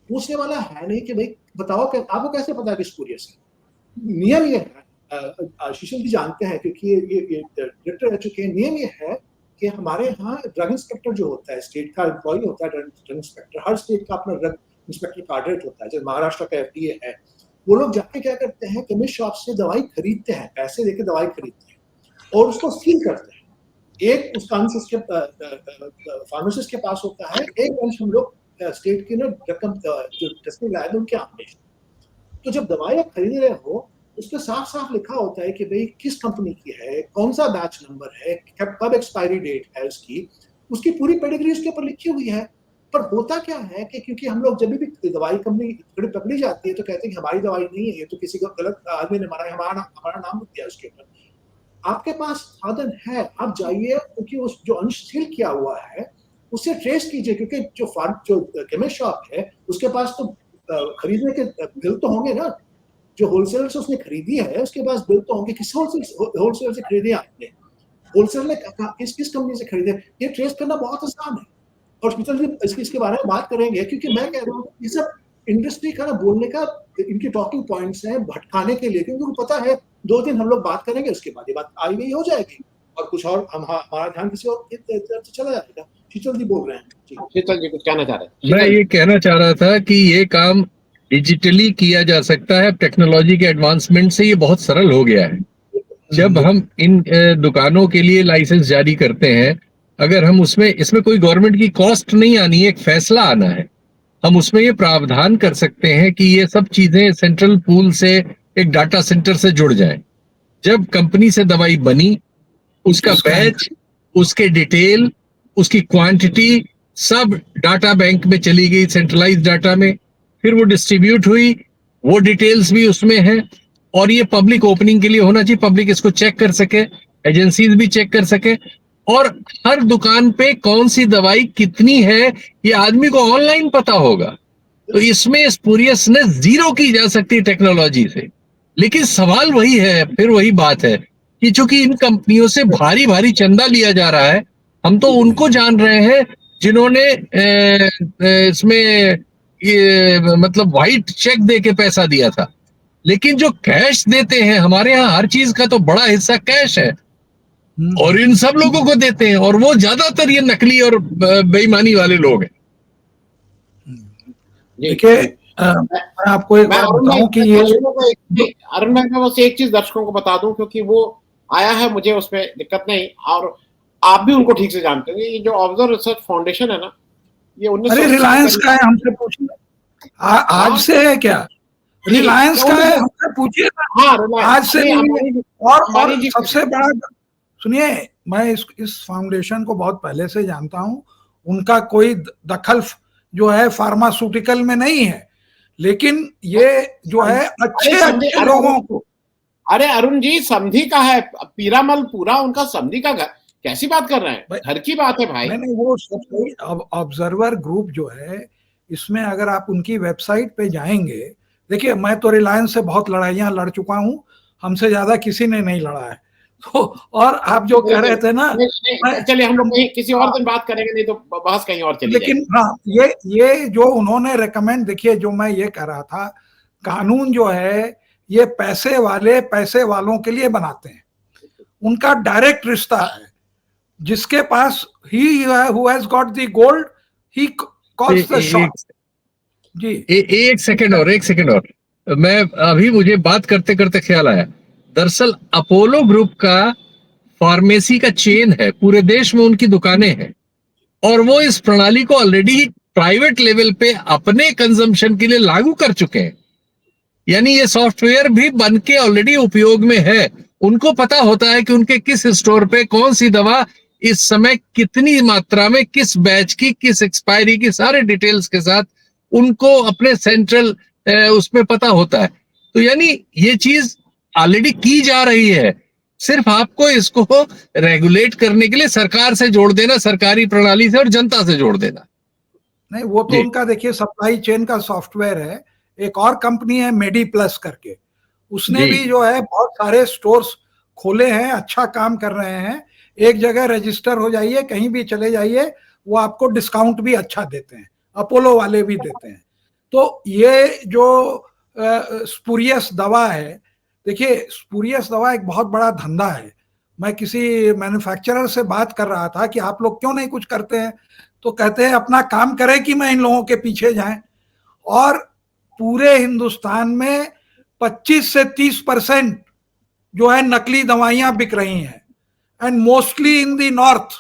B: पूछने वाला है नहीं कि भाई बताओ आपको कैसे पता है कि स्पूरियस है। नियम ये है, शीशल जी जानते हैं क्योंकि ये डायरेक्टर रह चुके हैं, नियम ये है कि हमारे यहाँ ड्रग इंस्पेक्टर जो होता है, स्टेट का एम्प्लॉय होता है ड्रग इंस्पेक्टर, हर स्टेट का अपना ड्रग इंस्पेक्टर कार्ड रेट होता है। जैसे महाराष्ट्र का FDA है, वो लोग जाके क्या करते हैं, केमिस्ट शॉप से दवाई खरीदते हैं, पैसे देके दवाई खरीदते हैं और उसको सील करते हैं। एक उसका अंश उसके फार्मासिस्ट के पास होता है, एक अंश हम लोग स्टेट की ना रकम जो टेस्टिंग लैब उनके आते हैं। तो जब दवाई आप खरीद रहे हो उसमें साफ साफ लिखा होता है कि भाई किस कंपनी की है, कौन सा बैच नंबर है, कब एक्सपायरी डेट है उसकी पूरी पेडिग्री उसके ऊपर लिखी हुई है। पर होता क्या है कि क्योंकि हम लोग जब भी दवाई कंपनी पकड़ी जाती है तो कहते हैं कि हमारी दवाई नहीं है, ये तो किसी को गलत आदमी ने मारा है, हमारा नाम लिख दिया उसके ऊपर। आपके पास साधन है, आप जाइए, क्योंकि उस जो अंश सील किया हुआ है उससे ट्रेस कीजिए, क्योंकि जो केमिस्ट शॉप है उसके पास तो खरीदने के बिल तो होंगे ना, जो होलसेलर से उसने खरीदी है उसके पास बिल तो होंगे। किस होलसेलर से खरीदे आपने, होलसेलर ने किस कंपनी से खरीदे, ये ट्रेस करना बहुत आसान है। और इसके बारे में बात करेंगे, क्योंकि मैं कह रहा हूँ ये सब इंडस्ट्री का ना बोलने का इनके टॉकिंग पॉइंट्स हैं भटकाने के लिए, क्योंकि उनको पता है 2 दिन हम लोग बात करेंगे उसके बाद ये बात आई गई हो जाएगी और कुछ और हमारा ध्यान किसी और तरफ से चला जाएगा। शीतल जी बोल रहे हैं।
A: शीतल जी कुछ कहना चाह रहे हैं?
D: मैं ये कहना चाह रहा था कि ये काम डिजिटली किया जा सकता है, टेक्नोलॉजी के एडवांसमेंट से ये बहुत सरल हो गया है। जब हम इन दुकानों के लिए लाइसेंस जारी करते हैं, अगर हम इसमें कोई गवर्नमेंट की कॉस्ट नहीं आनी है, एक फैसला आना है। हम उसमें ये प्रावधान कर सकते हैं कि ये सब चीजें सेंट्रल पूल से एक डाटा सेंटर से जुड़ जाएं। जब कंपनी से दवाई बनी, उसका बैच, उसके डिटेल, उसकी क्वांटिटी सब डाटा बैंक में चली गई, सेंट्रलाइज्ड डाटा में, फिर वो डिस्ट्रीब्यूट हुई, वो डिटेल्स भी उसमें है। और ये पब्लिक ओपनिंग के लिए होना चाहिए, पब्लिक इसको चेक कर सके, एजेंसीज भी चेक कर सके, और हर दुकान पे कौन सी दवाई कितनी है ये आदमी को ऑनलाइन पता होगा। तो इसमें स्पूरियसनेस जीरो की जा सकती है टेक्नोलॉजी से। लेकिन सवाल वही है, फिर वही बात है कि चूंकि इन कंपनियों से भारी भारी चंदा लिया जा रहा है, हम तो उनको जान रहे हैं जिन्होंने इसमें ये मतलब व्हाइट चेक दे के पैसा दिया था। लेकिन जो कैश देते हैं, हमारे यहाँ हर चीज का तो बड़ा हिस्सा कैश है, और इन सब लोगों को देते हैं, और वो ज्यादातर ये नकली और बेईमानी वाले लोग हैं।
C: देखिए मैं आपको एक बात बताऊं कि ये
A: अरुण भाई, मैं बस एक चीज दर्शकों को बता दूं, क्योंकि वो आया है, मुझे उसमें दिक्कत नहीं, और आप भी उनको ठीक से जानते हैं। ये जो ऑब्जर्व रिसर्च फाउंडेशन है ना, ये 19
C: रिलायंस का है, हमसे पूछिए। आज से है क्या? रिलायंस का है, हमसे पूछिए। आज से नहीं। और सबसे बड़ा सुनिए, मैं इस फाउंडेशन को बहुत पहले से जानता हूं, उनका कोई दखल जो है फार्मास्यूटिकल में नहीं है, लेकिन ये जो है अच्छे लोगों को।
A: अरे अरुण जी, समधी का है, पीरामल पूरा उनका समधी का घर, कैसी बात कर रहे हैं? घर की बात है भाई।
C: नहीं, वो सब ऑब्जर्वर ग्रुप जो है, इसमें अगर आप उनकी वेबसाइट पे जाएंगे, देखिए मैं तो रिलायंस से बहुत लड़ाइयां लड़ चुका हूं, हमसे ज्यादा किसी ने नहीं लड़ा है। तो और आप जो कह रहे थे ना,
A: चलिए हम लोग कहीं किसी और दिन बात करेंगे, नहीं तो बहस कहीं और चली
C: लेकिन हाँ, ये जो उन्होंने रेकमेंड, देखिए जो मैं ये कह रहा था, कानून जो है ये पैसे वाले पैसे वालों के लिए बनाते हैं, उनका डायरेक्ट रिश्ता है। जिसके पास ही who has got the gold he calls the shot. जी
D: एक सेकंड और मैं अभी मुझे बात करते करते ख्याल आया, दरअसल अपोलो ग्रुप का फार्मेसी का चेन है, पूरे देश में उनकी दुकानें हैं, और वो इस प्रणाली को ऑलरेडी प्राइवेट लेवल पे अपने कंजम्पशन के लिए लागू कर चुके हैं। यानी ये सॉफ्टवेयर भी बन के ऑलरेडी उपयोग में है। उनको पता होता है कि उनके किस स्टोर पे कौन सी दवा इस समय कितनी मात्रा में, किस बैच की, किस एक्सपायरी की, सारे डिटेल्स के साथ उनको अपने सेंट्रल उसमें पता होता है। तो यानी ये चीज ऑलरेडी की जा रही है, सिर्फ आपको इसको रेगुलेट करने के लिए सरकार से जोड़ देना, सरकारी प्रणाली से और जनता से जोड़ देना।
C: नहीं, वो तो उनका देखिए सप्लाई चेन का सॉफ्टवेयर है। एक और कंपनी है मेडी प्लस करके, उसने भी जो है बहुत सारे स्टोर्स खोले हैं, अच्छा काम कर रहे हैं। एक जगह रजिस्टर हो जाइए, कहीं भी चले जाइए, वो आपको डिस्काउंट भी अच्छा देते हैं, अपोलो वाले भी देते हैं। तो ये जो स्पूरियस दवा है, देखिए स्पूरियस दवा एक बहुत बड़ा धंधा है। मैं किसी मैन्युफैक्चरर से बात कर रहा था कि आप लोग क्यों नहीं कुछ करते हैं, तो कहते हैं अपना काम करें कि मैं इन लोगों के पीछे जाएं। और पूरे हिंदुस्तान में 25 से 30% जो है नकली दवाइयां बिक रही हैं, and mostly in the north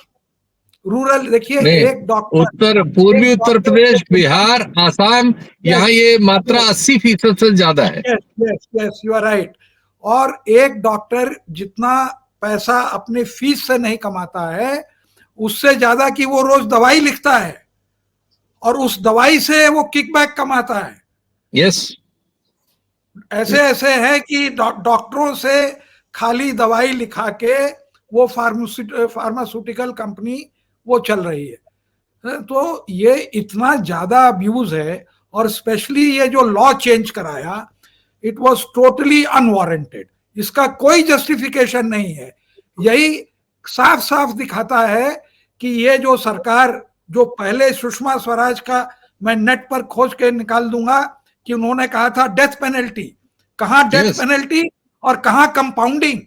C: rural. देखिए एक डॉक्टर,
D: पूर्वी उत्तर प्रदेश, बिहार, आसाम, यहाँ ये मात्रा 80% से ज्यादा है।
C: Yes you are right. और एक डॉक्टर जितना पैसा अपनी फीस से नहीं कमाता है, उससे ज्यादा कि वो रोज दवाई लिखता है और उस दवाई से वो किकबैक कमाता है।
D: यस,
C: ऐसे है कि डॉक्टरों से खाली दवाई लिखा के वो फार्मास्यूटिकल कंपनी वो चल रही है। तो ये इतना ज्यादा अब्यूज है, और स्पेशली ये जो लॉ चेंज कराया, इट वाज टोटली अनवारंटेड। इसका कोई जस्टिफिकेशन नहीं है। यही साफ साफ दिखाता है कि ये जो सरकार, जो पहले सुषमा स्वराज का मैं नेट पर खोज के निकाल दूंगा कि उन्होंने कहा था डेथ पेनल्टी, कहां डेथ पेनल्टी और कहां कंपाउंडिंग।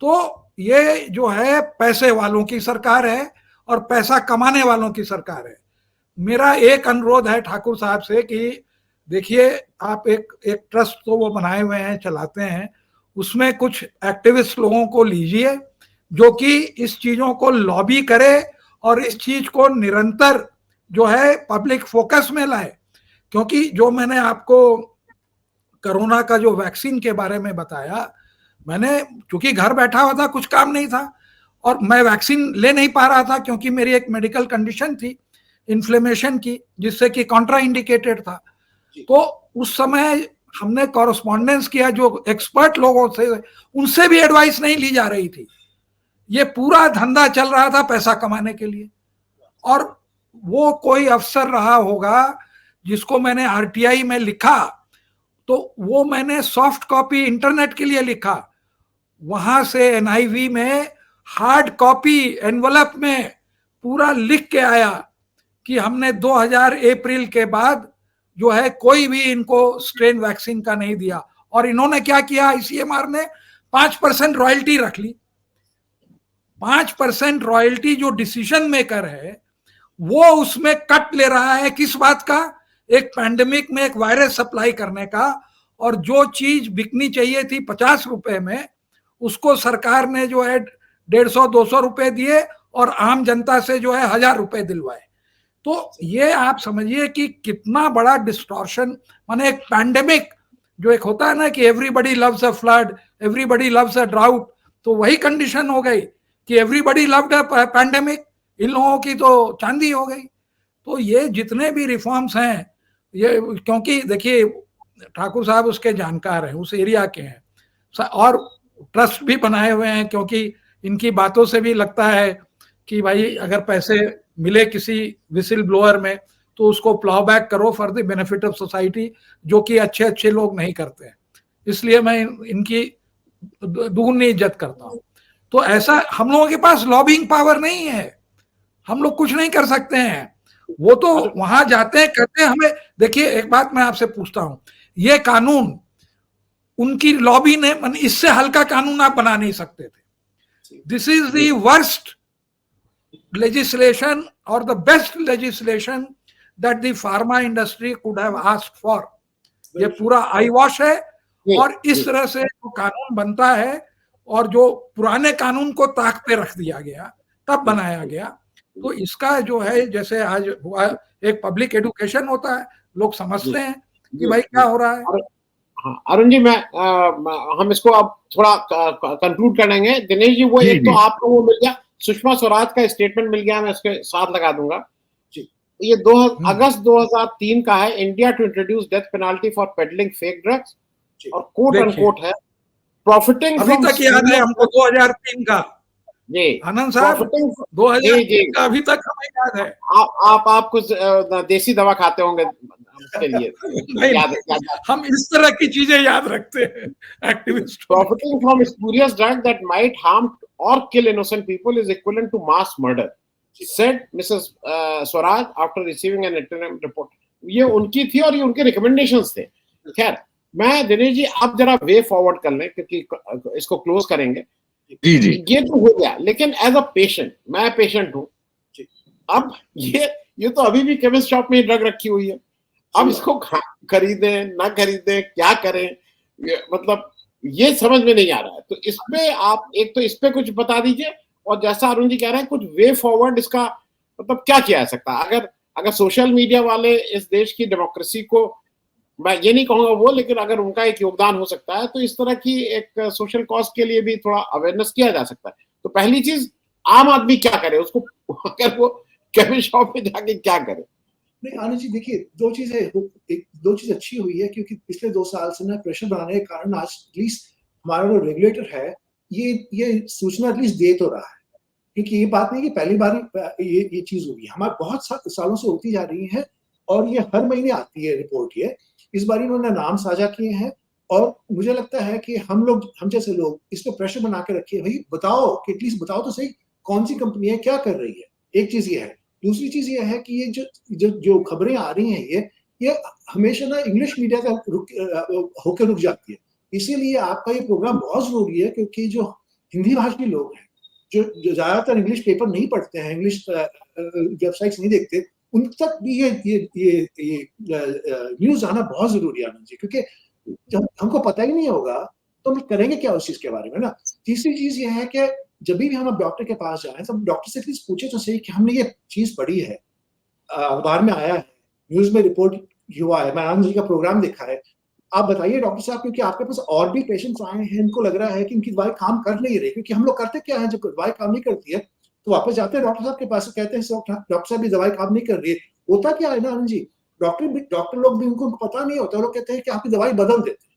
C: तो ये जो है पैसे वालों की सरकार है और पैसा कमाने वालों की सरकार है। मेरा एक अनुरोध है ठाकुर साहब से कि देखिए आप एक ट्रस्ट तो वो बनाए हुए हैं, चलाते हैं, उसमें कुछ एक्टिविस्ट लोगों को लीजिए जो कि इस चीजों को लॉबी करे और इस चीज को निरंतर जो है पब्लिक फोकस में लाए। क्योंकि जो मैंने आपको कोरोना का जो वैक्सीन के बारे में बताया, मैंने चूंकि घर बैठा हुआ था, कुछ काम नहीं था, और मैं वैक्सीन ले नहीं पा रहा था क्योंकि मेरी एक मेडिकल कंडीशन थी इन्फ्लेमेशन की, जिससे कि कॉन्ट्रा इंडिकेटेड था। तो उस समय हमने कॉरेस्पॉन्डेंस किया जो एक्सपर्ट लोगों से, उनसे भी एडवाइस नहीं ली जा रही थी। ये पूरा धंधा चल रहा था पैसा कमाने के लिए। और वो कोई अफसर रहा होगा जिसको मैंने आरटीआई में लिखा, तो वो मैंने सॉफ्ट कॉपी इंटरनेट के लिए लिखा, वहां से एनआईवी में हार्ड कॉपी एनवलप में पूरा लिख के आया कि हमने 2000 अप्रैल के बाद जो है कोई भी इनको स्ट्रेन वैक्सीन का नहीं दिया। और इन्होंने क्या किया, आईसीएमआर ने 5% रॉयल्टी रख ली। 5% रॉयल्टी जो डिसीजन मेकर है वो उसमें कट ले रहा है। किस बात का? एक पैंडेमिक में एक वायरस सप्लाई करने का। और जो चीज बिकनी चाहिए थी 50 रुपए में, उसको सरकार ने जो है 150-200 रुपए दिए और आम जनता से जो है 1000 रुपए दिलवाए। तो ये आप समझिए कि कितना बड़ा डिस्टॉर्शन। माने एक पैंडेमिक जो एक होता है ना कि everybody loves a flood, everybody loves a drought, तो वही कंडीशन हो गई कि एवरीबडी लव्ड अ पैंडेमिक, इन लोगों की तो चांदी हो गई। तो ये जितने भी रिफॉर्म्स हैं, ये क्योंकि देखिए ठाकुर साहब उसके जानकार हैं, उस एरिया के हैं, और ट्रस्ट भी बनाए हुए हैं, क्योंकि इनकी बातों से भी लगता है कि भाई अगर पैसे मिले किसी विसिल ब्लोअर में तो उसको प्लाउ बैक करो for the benefit of society, जो कि अच्छे अच्छे लोग नहीं करते हैं। इसलिए मैं इनकी दुगनी इज्जत करता हूँ। तो ऐसा हम लोगों के पास लॉबिंग पावर नहीं है, हम लोग कुछ नहीं कर सकते हैं। वो तो वहां जाते हैं, करते हैं। हमें देखिए, एक बात मैं आपसे पूछता हूं, ये कानून उनकी लॉबी ने, इससे हल्का कानून आप बना नहीं सकते थे। This is the worst legislation or the best legislation that the pharma industry could have asked for. ये पूरा आई वॉश है, और इस तरह से जो कानून बनता है और जो पुराने कानून को ताक पे रख दिया गया तब बनाया गया, तो इसका जो है, जैसे आज हुआ, एक पब्लिक एजुकेशन होता है, लोग समझते हैं कि भाई क्या हो रहा है।
A: हाँ, अरुण जी, हम इसको अब थोड़ा कंक्लूड कर लेंगे। दिनेश जी, वो एक तो आपको वो मिल गया, सुषमा स्वराज का स्टेटमेंट मिल गया, मैं इसके साथ लगा दूंगा जी। ये अगस्त 2003 का है, India to introduce death penalty for peddling fake drugs, और कोट अनकोट है, प्रॉफिटिंग
C: अभी तक याद है हमको 2003 का
A: जी,
C: आनंद साहब, 2003 का अभी तक हमें याद है।
A: आप कुछ देसी दवा खाते होंगे उसके लिए।
C: नहीं, हम इस तरह की चीजें याद रखते हैं, activist.
A: Profiting from spurious drug that might harm or kill innocent people is equivalent to mass murder, said Mrs. Swaraj after receiving an interim report. ये उनकी थी और ये उनके रिकमेंडेशंस थे। खैर, मैं दिनेश जी आप जरा वे फॉरवर्ड कर लें, क्योंकि इसको क्लोज करेंगे।
D: जी जी,
A: ये तो हो गया, लेकिन एज अ पेशेंट, मैं पेशेंट हूँ, अब ये तो अभी भी केमिस्ट शॉप में ड्रग रखी हुई है। अब इसको खरीदें ना खरीदें, क्या करें, मतलब ये समझ में नहीं आ रहा है। तो इसमें आप एक तो इस पे कुछ बता दीजिए, और जैसा अरुण जी कह रहे हैं, कुछ वे फॉरवर्ड इसका मतलब क्या किया जा सकता है। अगर सोशल मीडिया वाले इस देश की डेमोक्रेसी को, मैं ये नहीं कहूंगा वो, लेकिन अगर उनका एक योगदान हो सकता है, तो इस तरह की एक सोशल कॉज के लिए भी थोड़ा अवेयरनेस किया जा सकता है। तो पहली चीज, आम आदमी क्या करे, उसको अगर वो केमिस्ट शॉप में जाके क्या करे।
B: नहीं आनंद जी, देखिए, दो चीज अच्छी हुई है, क्योंकि पिछले 2 साल से ना प्रेशर बनाने के कारण आज एटलीस्ट हमारा जो रेगुलेटर है ये सूचना एटलीस्ट दे तो रहा है। क्योंकि ये बात नहीं कि पहली बार ये चीज होगी, हमारे बहुत सालों से होती जा रही है, और ये हर महीने आती है रिपोर्ट। ये इस बार इन्होंने नाम साझा किए हैं, और मुझे लगता है कि हम जैसे लोग इस पर प्रेशर बना के रखिए, भाई बताओ, कि एटलीस्ट बताओ तो सही कौन सी कंपनी है, क्या कर रही है। एक चीज ये है। दूसरी चीज ये है कि ये जो खबरें आ रही हैं, ये हमेशा ना इंग्लिश मीडिया का होकर रुक जाती है। इसीलिए आपका ये प्रोग्राम बहुत जरूरी है, क्योंकि जो हिंदी भाषी लोग हैं, जो ज्यादातर इंग्लिश पेपर नहीं पढ़ते हैं, इंग्लिश वेबसाइट्स नहीं देखते, उन तक भी ये न्यूज आना बहुत जरूरी है जी। क्योंकि जब हमको पता ही नहीं होगा तो हम करेंगे क्या उस चीज के बारे में ना। तीसरी चीज ये है कि जब भी हम डॉक्टर के पास जाएं, तो डॉक्टर से प्लीज पूछे तो सही कि हमने ये चीज पढ़ी है, अखबार में आया है, न्यूज में रिपोर्ट हुआ है, मैं आनंद जी का प्रोग्राम देखा है, आप बताइए डॉक्टर साहब, क्योंकि आपके पास और भी पेशेंट्स आए हैं, इनको लग रहा है कि इनकी दवाई काम कर नहीं रही। क्योंकि हम लोग करते क्या है, जब दवाई काम नहीं करती है तो वापस जाते हैं डॉक्टर साहब के पास, कहते हैं डॉक्टर साहब ये दवाई काम नहीं कर रही है। होता क्या है ना आनंद जी, डॉक्टर लोग भी, उनको पता नहीं होता, लोग कहते हैं कि आपकी दवाई बदल देते हैं,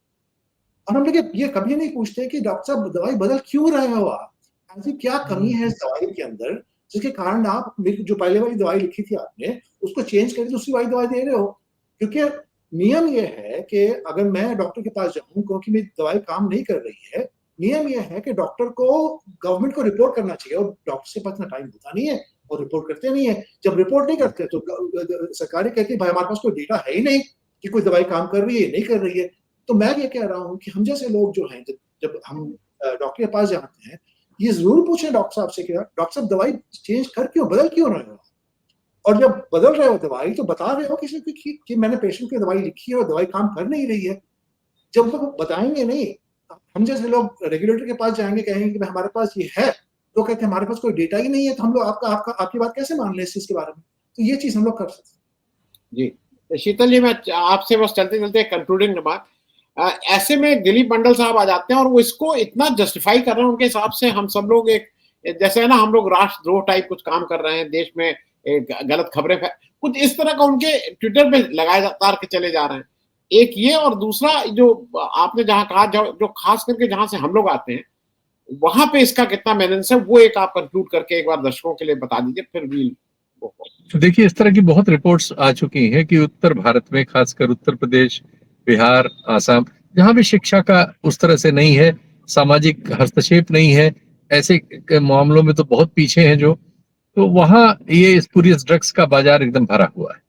B: और हम लोग ये कभी नहीं पूछते कि डॉक्टर साहब दवाई बदल क्यों रहे हो आप, ऐसी क्या कमी है इस दवाई के अंदर जिसके कारण आप जो पहले वाली दवाई लिखी थी आपने उसको चेंज करके दूसरी वाली दवाई दे रहे हो। क्योंकि नियम ये है कि अगर मैं डॉक्टर के पास जाऊं क्योंकि मेरी दवाई काम नहीं कर रही है, नियम ये है कि डॉक्टर को गवर्नमेंट को रिपोर्ट करना चाहिए, और डॉक्टर से पास इतना टाइम होता नहीं है और रिपोर्ट करते नहीं है। जब रिपोर्ट नहीं करते तो सरकारें कहती है भाई हमारे पास कोई डेटा है ही नहीं कि कोई दवाई काम कर रही है नहीं कर रही है। तो मैं ये कह रहा हूँ कि हम जैसे लोग जो हैं, जब हम डॉक्टर के पास जाते हैं, ये जरूर पूछें डॉक्टर साहब से कि डॉक्टर साहब दवाई चेंज बदल क्यों रहे हो, और जब बदल रहे हो दवाई तो बता रहे हो किसी को कि मैंने पेशेंट की दवाई लिखी है और दवाई काम कर नहीं रही है। जब लोग बताएंगे नहीं, हम जैसे लोग रेगुलेटर के पास जाएंगे, कहेंगे कि हमारे पास ये है, तो कहते हैं हमारे पास कोई डेटा ही नहीं है, तो हम लोग आपकी बात कैसे मान लें इस चीज के बारे में। तो ये चीज हम लोग कर सकते हैं।
A: जी तो शीतल जी, मैं आपसे बस चलते चलते कंक्लूडिंग रिमार्क, ऐसे में दिलीप मंडल साहब आ जाते हैं और वो इसको इतना जस्टिफाई कर रहे हैं, उनके हिसाब से हम सब लोग एक जैसे है ना, हम लोग राष्ट्रद्रोह टाइप कुछ काम कर रहे हैं, देश में गलत खबरें कुछ इस तरह का उनके ट्विटर पे लगातार के चले जा रहे हैं। एक ये, और दूसरा जो आपने जहां कहा, जो खास करके जहां से हम लोग आते हैं वहां पे इसका कितना मेनेंस है, वो एक आप कंक्लूड करके एक बार दर्शकों के लिए बता दीजिए, फिर भी।
D: तो देखिए, इस तरह की बहुत रिपोर्ट्स आ चुकी हैं कि उत्तर भारत में, खासकर उत्तर प्रदेश, बिहार, आसाम, जहां भी शिक्षा का उस तरह से नहीं है, सामाजिक हस्तक्षेप नहीं है, ऐसे मामलों में तो बहुत पीछे हैं जो, तो वहां ये स्पूरियस ड्रग्स का बाजार एकदम भरा हुआ है।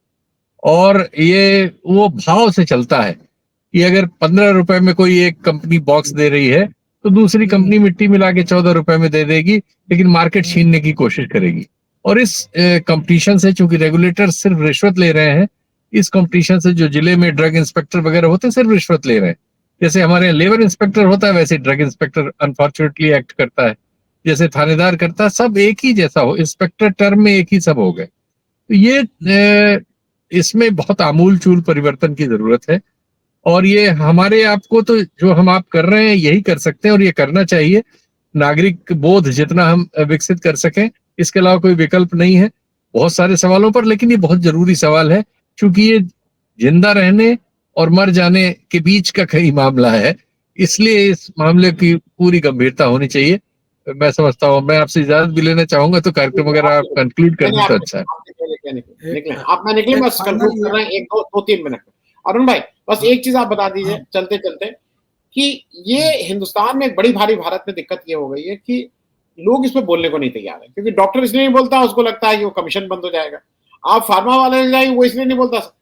D: और ये वो भाव से चलता है कि अगर 15 रुपए में कोई एक कंपनी बॉक्स दे रही है तो दूसरी कंपनी मिट्टी मिला के 14 रुपए में दे देगी, लेकिन मार्केट छीनने की कोशिश करेगी। और इस कंपटीशन से, चूंकि रेगुलेटर सिर्फ रिश्वत ले रहे हैं, इस कंपटीशन से जो जिले में ड्रग इंस्पेक्टर वगैरह होते हैं सिर्फ रिश्वत ले रहे हैं। जैसे हमारे यहाँ लेबर इंस्पेक्टर होता है, वैसे ड्रग इंस्पेक्टर अनफॉर्चुनेटली एक्ट करता है, जैसे थानेदार करता है, सब एक ही जैसा हो, इंस्पेक्टर टर्म में एक ही सब हो गए। तो ये इसमें बहुत आमूल चूल परिवर्तन की जरूरत है। और ये हमारे आपको तो जो हम आप कर रहे हैं यही कर सकते हैं, और ये करना चाहिए। नागरिक बोध जितना हम विकसित कर सकें, इसके अलावा कोई विकल्प नहीं है बहुत सारे सवालों पर। लेकिन ये बहुत जरूरी सवाल है, क्योंकि ये जिंदा रहने और मर जाने के बीच का कई मामला है, इसलिए इस मामले की पूरी गंभीरता होनी चाहिए। मैं समझता हूँ, मैं आपसे इजाजत भी लेना चाहूंगा, तो कार्यक्रम अगर आप कंक्लूड कर दें तो अच्छा है।
A: आप मैं निकले, बस कंक्लूड कर रहे हैं 1-2-3 मिनट में। अरुण भाई, बस एक चीज आप बता दीजिए चलते चलते, कि ये हिंदुस्तान में एक बड़ी भारी भारत में दिक्कत ये हो गई है कि लोग इस पे बोलने को नहीं तैयार है, क्योंकि डॉक्टर इसलिए नहीं बोलता, उसको लगता है कि वो कमीशन बंद हो जाएगा। आप फार्मा वाले जाइए, वो इसलिए नहीं बोलता।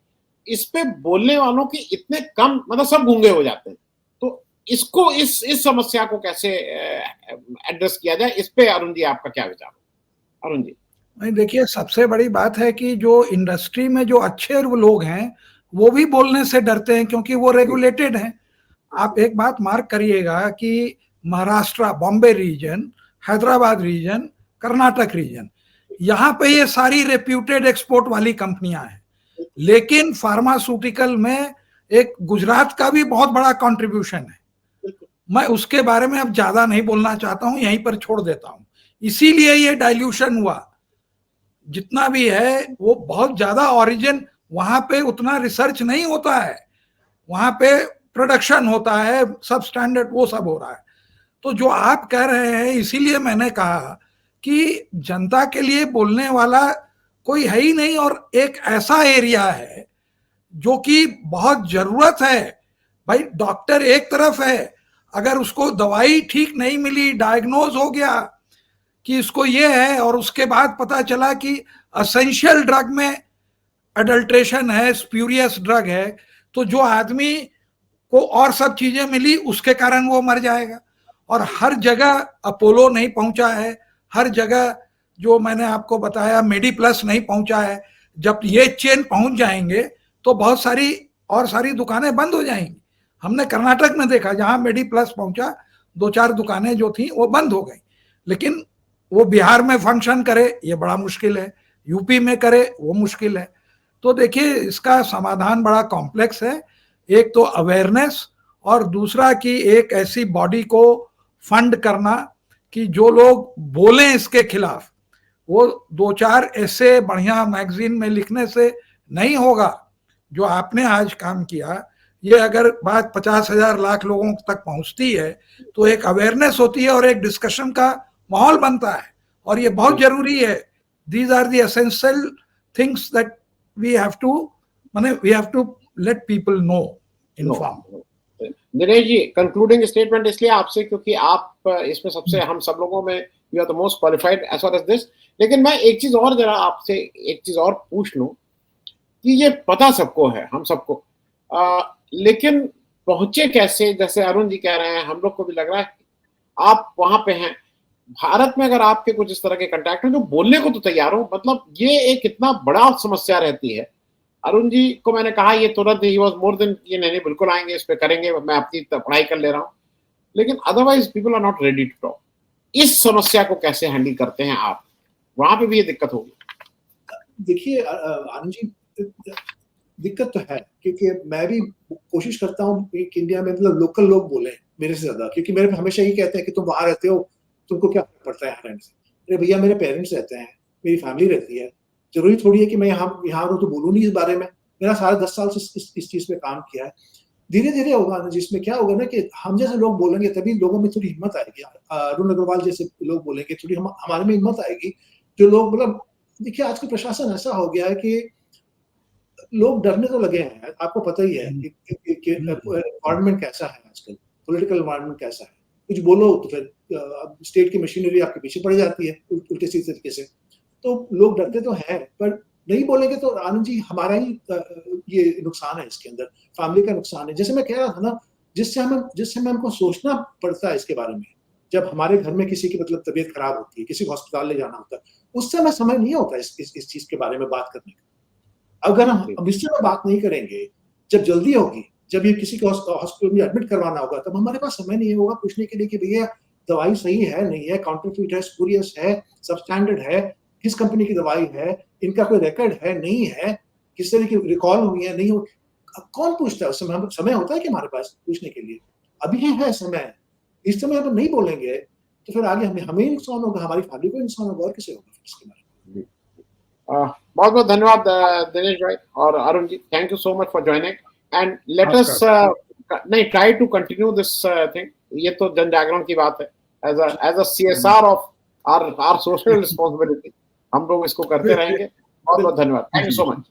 A: इस पे बोलने वालों की इतने कम, मतलब सब गूंगे हो जाते हैं। तो इसको इस समस्या को कैसे एड्रेस किया जाए, इस पे अरुण जी आपका क्या विचार? अरुण जी।
C: नहीं, देखिए, सबसे बड़ी बात है कि जो इंडस्ट्री में जो अच्छे लोग हैं वो भी बोलने से डरते हैं, क्योंकि वो रेगुलेटेड हैं। आप एक बात मार्क करिएगा कि Maharashtra, Bombay region, Hyderabad region, Karnataka region, यहाँ पे ये सारी रेप्यूटेड एक्सपोर्ट वाली कंपनियां हैं। लेकिन फार्मास्यूटिकल में एक गुजरात का भी बहुत बड़ा कंट्रीब्यूशन है। मैं उसके बारे में अब ज्यादा नहीं बोलना चाहता हूं, यहीं पर छोड़ देता हूं। इसीलिए ये डाइल्यूशन हुआ। जितना भी है वो बहुत ज्यादा ओरिजिन, वहां पे उतना रिसर्च नहीं होता है, वहां पे प्रोडक्शन होता है, सब स्टैंडर्ड वो सब हो रहा है। तो जो आप कह रहे हैं, इसीलिए मैंने कहा कि जनता के लिए बोलने वाला कोई है ही नहीं, और एक ऐसा एरिया है जो कि बहुत जरूरत है। भाई, डॉक्टर एक तरफ है, अगर उसको दवाई ठीक नहीं मिली, डायग्नोज हो गया कि इसको ये है, और उसके बाद पता चला कि असेंशियल ड्रग में अडल्ट्रेशन है, स्प्यूरियस ड्रग है, तो जो आदमी को और सब चीजें मिली उसके कारण वो मर जाएगा। और हर जगह अपोलो नहीं पहुंचा है, हर जगह जो मैंने आपको बताया मेडी प्लस नहीं पहुंचा है। जब ये चेन पहुंच जाएंगे तो बहुत सारी दुकानें बंद हो जाएंगी। हमने कर्नाटक में देखा, जहां मेडी प्लस पहुंचा, 2-4 दुकानें जो थी वो बंद हो गई। लेकिन वो बिहार में फंक्शन करे ये बड़ा मुश्किल है, यूपी में करे वो मुश्किल है। तो देखिए, इसका समाधान बड़ा कॉम्प्लेक्स है। एक तो अवेयरनेस, और दूसरा कि एक ऐसी बॉडी को फंड करना कि जो लोग बोलें इसके खिलाफ। वो 2-4 ऐसे बढ़िया मैगजीन में लिखने से नहीं होगा। जो आपने आज काम किया, ये अगर बात 50,000 लाख लोगों तक पहुंचती है तो एक अवेयरनेस होती है और एक डिस्कशन का माहौल बनता है, और ये बहुत जरूरी है। These are the essential things that we have to let people know, inform.
A: Dinesh ji, concluding statement इसलिए आपसे, क्योंकि आप इसमें सबसे, हम सब लोगों में you are the most qualified as far as this. लेकिन मैं एक चीज और जरा आपसे एक चीज और पूछ लूं, कि ये पता सबको है, हम सबको, लेकिन पहुंचे कैसे? जैसे अरुण जी कह रहे हैं, हम लोग को भी लग रहा है आप वहां पे हैं भारत में, अगर आपके कुछ इस तरह के कंटैक्ट हैं जो बोलने को तो तैयार हो, मतलब ये एक इतना बड़ा समस्या रहती है। अरुण जी को मैंने कहा, ये तुरंत ही वॉज मोर देन ये नहीं बिल्कुल आएंगे, इस पे करेंगे, मैं अपनी पढ़ाई कर ले रहा हूँ, लेकिन otherwise people are not ready to talk. इस समस्या को कैसे हैंडल करते हैं आप? वहां पे भी ये दिक्कत होगी।
B: देखिए आनंद जी, दिक्कत तो है, क्योंकि मैं भी कोशिश करता हूँ कि इंडिया में मतलब लोकल लोग बोले मेरे से ज्यादा, क्योंकि मेरे हमेशा यही कहते हैं कि तुम वहां रहते हो, तुमको क्या पड़ता है यहाँ रहने से। अरे भैया, मेरे पेरेंट्स रहते हैं, मेरी फैमिली रहती है, जरूरी थोड़ी है कि मैं यहाँ तो बोलूँ नहीं इस बारे में। मेरा सारा 10 साल से इस चीज पे काम किया है। धीरे धीरे होगा, जिसमें क्या होगा ना कि हम जैसे लोग बोलेंगे तभी लोगों में थोड़ी हिम्मत आएगी। अरुण अग्रवाल जैसे लोग बोलेंगे, थोड़ी हमारे में हिम्मत आएगी। जो लोग, मतलब देखिए, आज का प्रशासन ऐसा हो गया है कि लोग डरने तो लगे हैं। आपको पता ही है कि एनवायरमेंट कैसा है आजकल, पॉलिटिकल एनवायरमेंट कैसा है। कुछ बोलो तो फिर स्टेट की मशीनरी आपके पीछे पड़ जाती है उल्टे सीधे तरीके से। तो लोग डरते तो हैं, पर नहीं बोलेंगे तो आनंद जी हमारा ही ये नुकसान है इसके अंदर, फैमिली का नुकसान है। जैसे मैं कह रहा था ना, जिससे हमें हमको सोचना पड़ता है इसके बारे में, जब हमारे घर में किसी की मतलब तबीयत खराब होती है, किसी को अस्पताल ले जाना होता है, उस समय समय नहीं होता इस चीज के बारे में बात करने का। अगर हम इस समय बात नहीं करेंगे, जब जल्दी होगी, जब ये किसी को हॉस्पिटल में एडमिट करवाना होगा, तब हमारे पास समय नहीं होगा पूछने के लिए कि भैया दवाई सही है नहीं है, काउंटरफीट है, स्पूरियस है, सबस्टैंडर्ड है, किस कंपनी की दवाई है, इनका कोई रिकॉर्ड है नहीं है, किस तरह की रिकॉल हुई है नहीं हुई। कौन पूछता है? उस समय समय होता है कि हमारे पास पूछने के लिए? अभी है समय। इस समय हम नहीं बोलेंगे तो फिर आगे हमें नुकसान होगा, हमारी फैमिली को नुकसान होगा, और किसे होगा फिर इसके बारे में।
A: बहुत बहुत धन्यवाद दिनेश भाई और Arun ji, thank you so much for joining and let us नहीं try to continue this thing. ये तो जन जागरण की बात है, as a CSR of our social responsibility हम लोग इसको करते रहेंगे। बहुत बहुत धन्यवाद, थैंक यू सो मच।